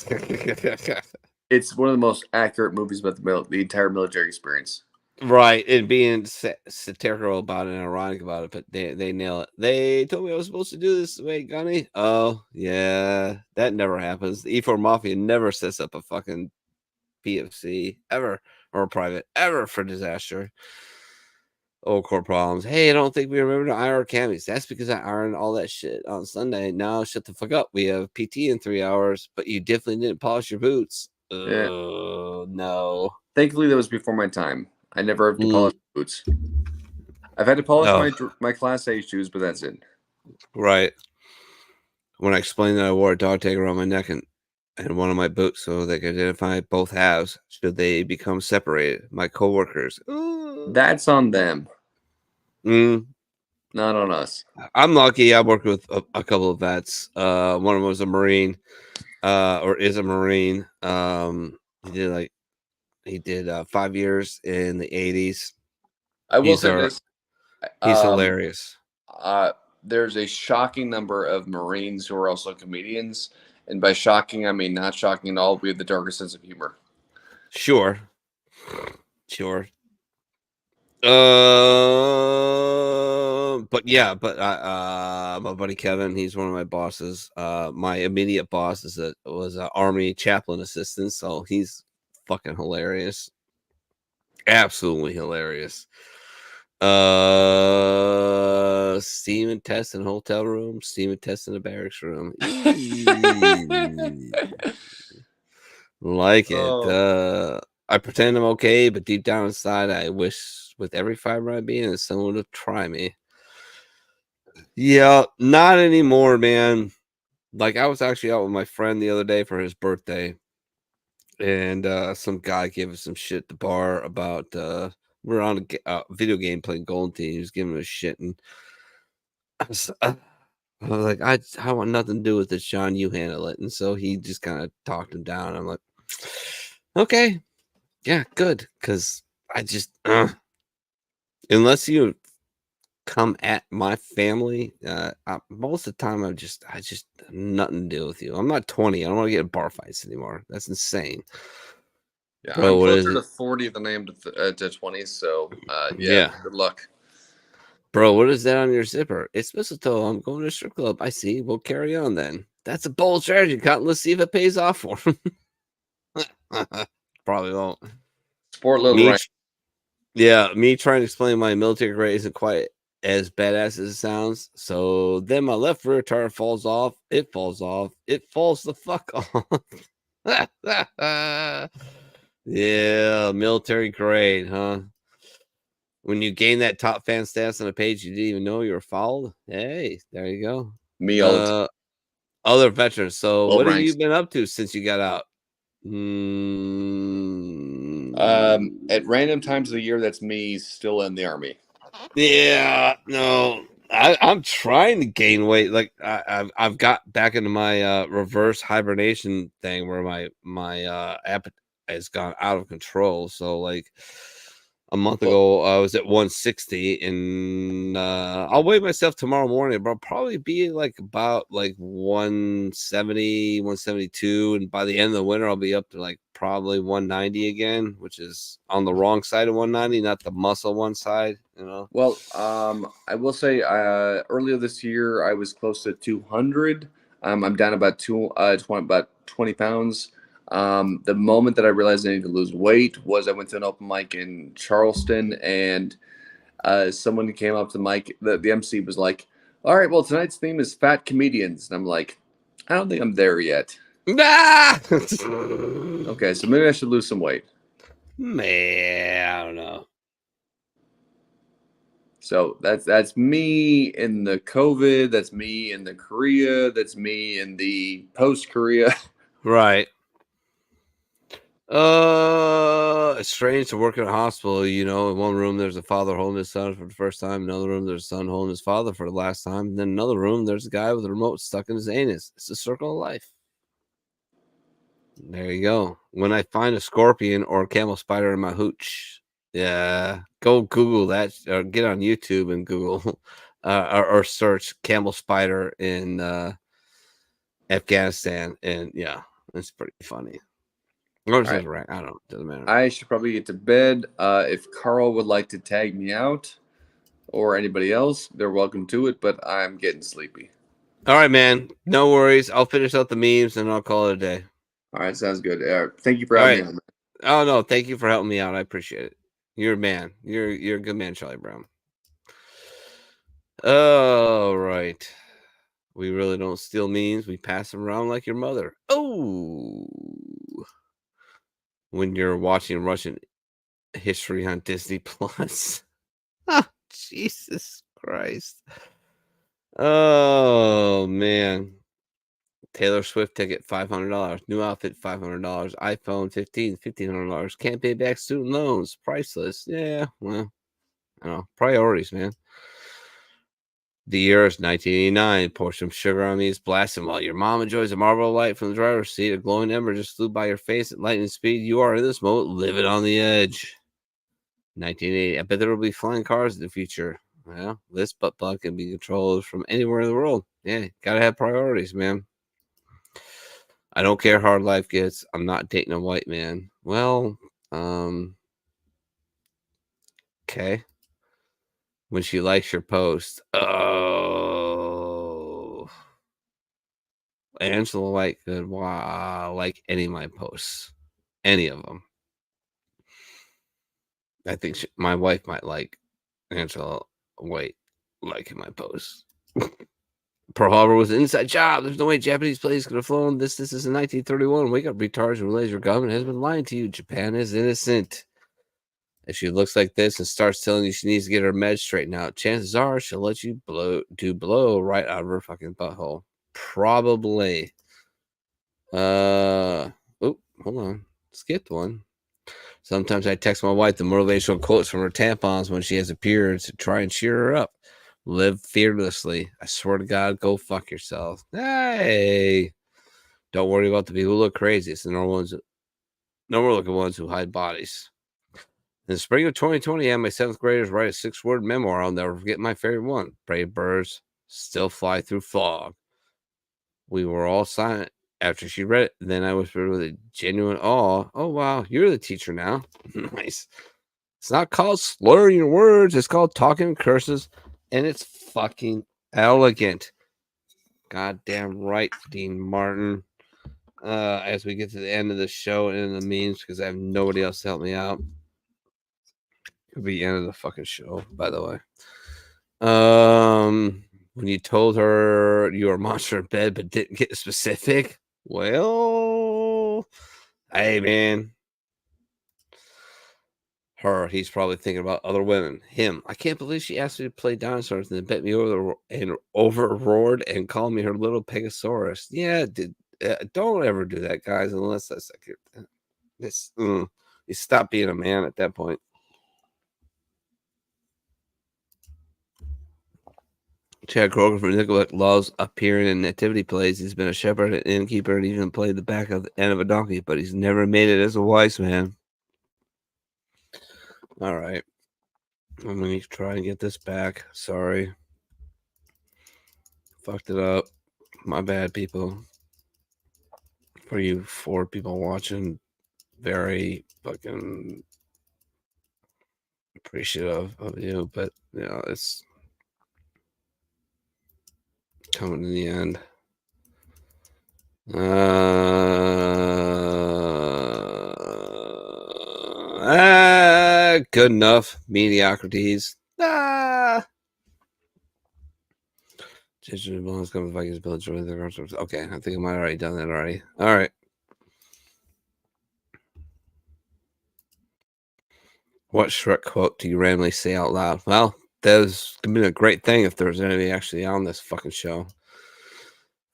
It's one of the most accurate movies about the entire military experience. Right, and being satirical about it and ironic about it, but they nail it. They told me I was supposed to do this way, Gunny. Oh, yeah, that never happens. The E4 Mafia never sets up a fucking PFC ever, or a private ever for disaster. Oh, core problems. Hey, I don't think we remember to iron our camis. That's because I ironed all that shit on Sunday. Now shut the fuck up. We have PT in 3 hours, but you definitely didn't polish your boots. Yeah. No. Thankfully, that was before my time. I never have to polish boots. I've had to polish my Class A shoes, but that's it. Right. When I explained that I wore a dog tag around my neck and one of my boots so they could identify both halves should they become separated. My coworkers. That's on them, Mm, not on us. I'm lucky. I worked with a couple of vets. One of them was a Marine, or is a Marine. He did 5 years in the 80s. I will say this. He's hilarious. There's a shocking number of Marines who are also comedians. And by shocking, I mean not shocking at all. We have the darkest sense of humor. Sure. But yeah, my buddy Kevin, he's one of my bosses. My immediate boss was an Army chaplain assistant, so he's fucking hilarious. Absolutely hilarious. Steam and test in a hotel room, steam and test in a barracks room. Like it. I pretend I'm okay, but deep down inside, I wish with every fiber of my being that someone would try me. Yeah, not anymore, man. Like, I was actually out with my friend the other day for his birthday, and some guy gave us some shit at the bar about we're on a video game playing Golden Tee. He was giving us shit, and I was like, I want nothing to do with this, Sean. You handle it. And so he just kind of talked him down. I'm like, Okay. Yeah, good. Because I just, unless you come at my family, most of the time I just nothing to do with you. I'm not 20. I don't want to get in bar fights anymore. That's insane. Yeah, Bro, I'm what is closer to it? 40 than I am to 20. So, yeah, Yeah. good luck. Bro, what is that on your zipper? It's mistletoe. I'm going to a strip club. I see. We'll carry on then. That's a bold strategy, Cotton. Let's see if it pays off for him. Probably won't. Sport Lil Me, Ranks. yeah, me trying to explain my military grade isn't quite as badass as it sounds. So then my left rear tire falls off. It falls off. It falls the fuck off. Yeah, military grade, huh? When you gain that top fan status on a page you didn't even know you were followed. Hey, there you go. Me all the time. Other veterans. So Lil what have you Ranks. been up to since you got out? At random times of the year, that's me still in the Army. Yeah, no. I'm trying to gain weight. Like I've got back into my reverse hibernation thing where my appetite has gone out of control. So like a month Well, ago I was at 160 and I'll weigh myself tomorrow morning, but I'll probably be like about like 170, 172, and by the end of the winter I'll be up to like probably 190 again, which is on the wrong side of 190, not the muscle one side, you know. well, I will say earlier this year I was close to 200. I'm down about 20 pounds. The moment that I realized I needed to lose weight was I went to an open mic in Charleston, and someone came up to the mic. The MC was like, "All right, well, tonight's theme is fat comedians," and I'm like, "I don't think I'm there yet." Ah! Okay, so maybe I should lose some weight. Man, I don't know. So that's me in the COVID. That's me in the Korea. That's me in the post Korea. Right. It's strange to work in a hospital. You know, in one room there's a father holding his son for the first time. In another room there's a son holding his father for the last time. And then another room there's a guy with a remote stuck in his anus. It's a circle of life. There you go. When I find a scorpion or a camel spider in my hooch, yeah, go Google that or get on YouTube and Google or search camel spider in Afghanistan, and yeah, it's pretty funny. Or All it's right, Iraq. I don't know. Doesn't matter. I should probably get to bed. If Carl would like to tag me out or anybody else, they're welcome to it. But I'm getting sleepy. All right, man. No worries. I'll finish out the memes and I'll call it a day. All right, sounds good. Thank you for All having right. me on. Oh no, thank you for helping me out. I appreciate it. You're a man. You're a good man, Charlie Brown. All right. We really don't steal memes. We pass them around like your mother. Oh, when you're watching Russian history on Disney Plus. Oh, Jesus Christ. Oh man. Taylor Swift ticket, $500. New outfit, $500. iPhone 15, $1,500. Can't pay back student loans, priceless. Yeah, well, I don't know. Priorities, man. The year is 1989. Pour some sugar on these, blasting while your mom enjoys a Marlboro light from the driver's seat. A glowing ember just flew by your face at lightning speed. You are in this moment living on the edge. 1980. I bet there will be flying cars in the future. Well, this butt plug can be controlled from anywhere in the world. Yeah, gotta have priorities, man. I don't care how hard life gets. I'm not dating a white man. Well, okay. When she likes your post. Oh. Angela White could like any of my posts. Any of them. I think my wife might like Angela White liking my posts. Pearl Harbor was an inside job. There's no way Japanese planes could have flown. This is in 1931. Wake up, retards, and realize your government has been lying to you. Japan is innocent. If she looks like this and starts telling you she needs to get her meds straightened out, chances are she'll let you blow right out of her fucking butthole. Probably. Oh, hold on. Skipped one. Sometimes I text my wife the motivational quotes from her tampons when she has a period to try and cheer her up. Live fearlessly. I swear to God, go fuck yourself. Hey. Don't worry about the people who look crazy. It's the normal ones No more looking ones who hide bodies. In the spring of 2020, I had my 7th graders write a 6-word memoir. I'll never forget my favorite one. Brave birds still fly through fog. We were all silent after she read it. Then I whispered with a genuine awe, "Oh, wow, you're the teacher now." Nice. It's not called slurring your words. It's called talking in curses. And it's fucking elegant. Goddamn right, Dean Martin. As we get to the end of the show and in the memes, because I have nobody else to help me out. It'll be the end of the fucking show, by the way. When you told her you were a monster in bed but didn't get specific, well, hey man. Her, he's probably thinking about other women. Him, I can't believe she asked me to play dinosaurs and then bet me over and roared and called me her little Pegasaurus. Yeah, don't ever do that, guys, unless that's like this. You stop being a man at that point. Chad Kroger from Nickelback loves appearing in nativity plays. He's been a shepherd, an innkeeper, and even played the back of the end of a donkey, but he's never made it as a wise man. All right. I'm going to try and get this back. Sorry. Fucked it up. My bad, people. For you 4 people watching, very fucking appreciative of you, but, you know, it's coming to the end. Good enough. Mediocrities. Belongs come with Vikings village. Okay, I think I might have already done that already. All right. What Shrek quote do you randomly say out loud? Well, that's been a great thing if there's anybody actually on this fucking show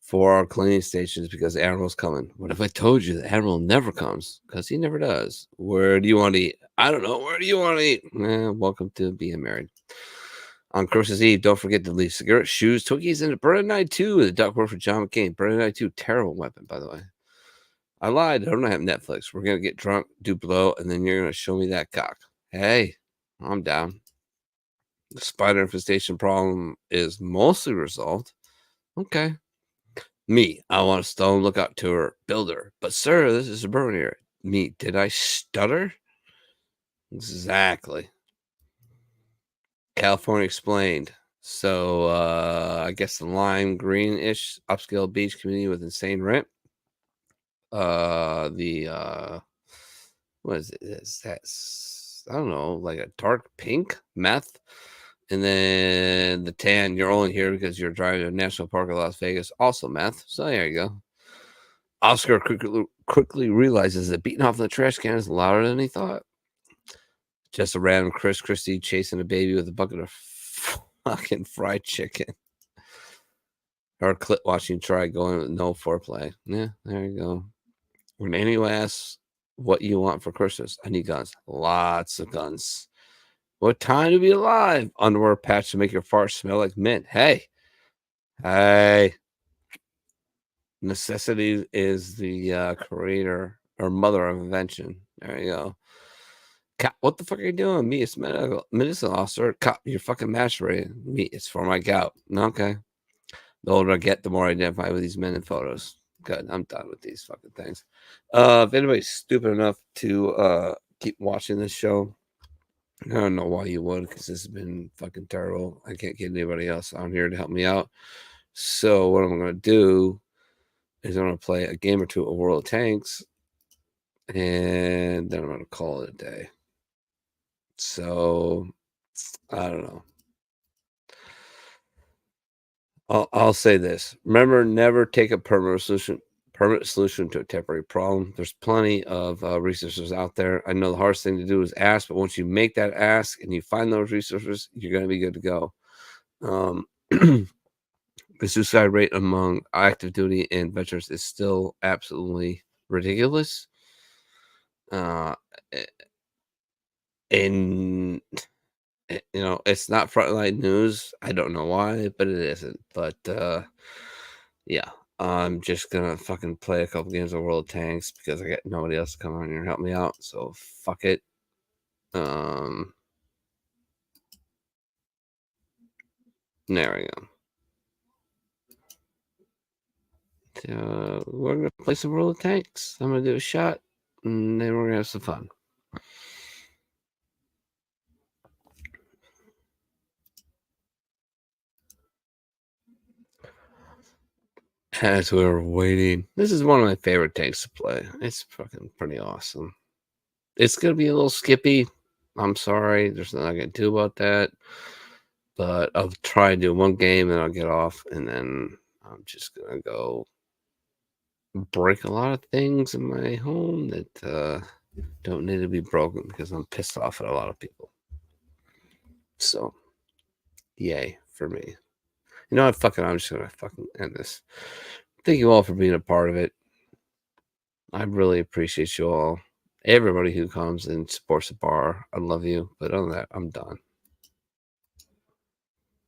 for our cleaning stations because Admiral's coming. What if I told you the Admiral never comes? Because he never does. Where do you want to eat? I don't know. Where do you want to eat? Welcome to being married. On Christmas Eve, don't forget to leave cigarettes, shoes, Twinkies, and Burn Night 2, the duck word for John McCain. Burn Night 2, terrible weapon, by the way. I lied. I don't have Netflix. We're going to get drunk, do blow, and then you're going to show me that cock. Hey, I'm down. The spider infestation problem is mostly resolved. Okay. Me, I want a stone lookout tour builder. But, sir, this is suburban here. Me, did I stutter? Exactly. California explained. So I guess the lime green-ish upscale beach community with insane rent. What is it? Is that, I don't know, like a dark pink meth? And then the tan, you're only here because you're driving to a national park in Las Vegas, also meth. So there you go. Oscar quickly realizes that beating off in the trash can is louder than he thought. Just a random Christie chasing a baby with a bucket of fucking fried chicken. Or clip watching try going with no foreplay. Yeah, there you go. When anyone asks what you want for Christmas, I need guns. Lots of guns. What time to be alive? Underwear patch to make your farts smell like mint. Hey. Necessity is the creator or mother of invention. There you go. Cop, what the fuck are you doing? Me, it's medical officer. Cop, you're fucking masturbating. Me, it's for my gout. Okay. The older I get, the more I identify with these men in photos. Good. I'm done with these fucking things. If anybody's stupid enough to keep watching this show, I don't know why you would, because this has been fucking terrible. I can't get anybody else on here to help me out. So what I'm going to do is I'm going to play a game or two of World of Tanks, and then I'm going to call it a day. So I don't know. I'll say this. Remember, never take a permanent solution to a temporary problem. There's plenty of resources out there. I know the hardest thing to do is ask, but once you make that ask and you find those resources, you're going to be good to go. The suicide rate among active duty and veterans is still absolutely ridiculous. And you know, it's not frontline news. I don't know why, but it isn't. But yeah, I'm just gonna fucking play a couple games of World of Tanks because I got nobody else to come on here and help me out. So fuck it. There we go. We're gonna play some World of Tanks. I'm gonna do a shot, and then we're gonna have some fun. As we were waiting, this is one of my favorite tanks to play. It's fucking pretty awesome. It's gonna be a little skippy. I'm sorry, there's nothing I can do about that. But I'll try to do one game and I'll get off, and then I'm just gonna go break a lot of things in my home that don't need to be broken because I'm pissed off at a lot of people. So, yay for me. You know what? I'm just gonna fucking end this. Thank you all for being a part of it. I really appreciate you all. Everybody who comes and supports the bar. I love you. But other than that, I'm done.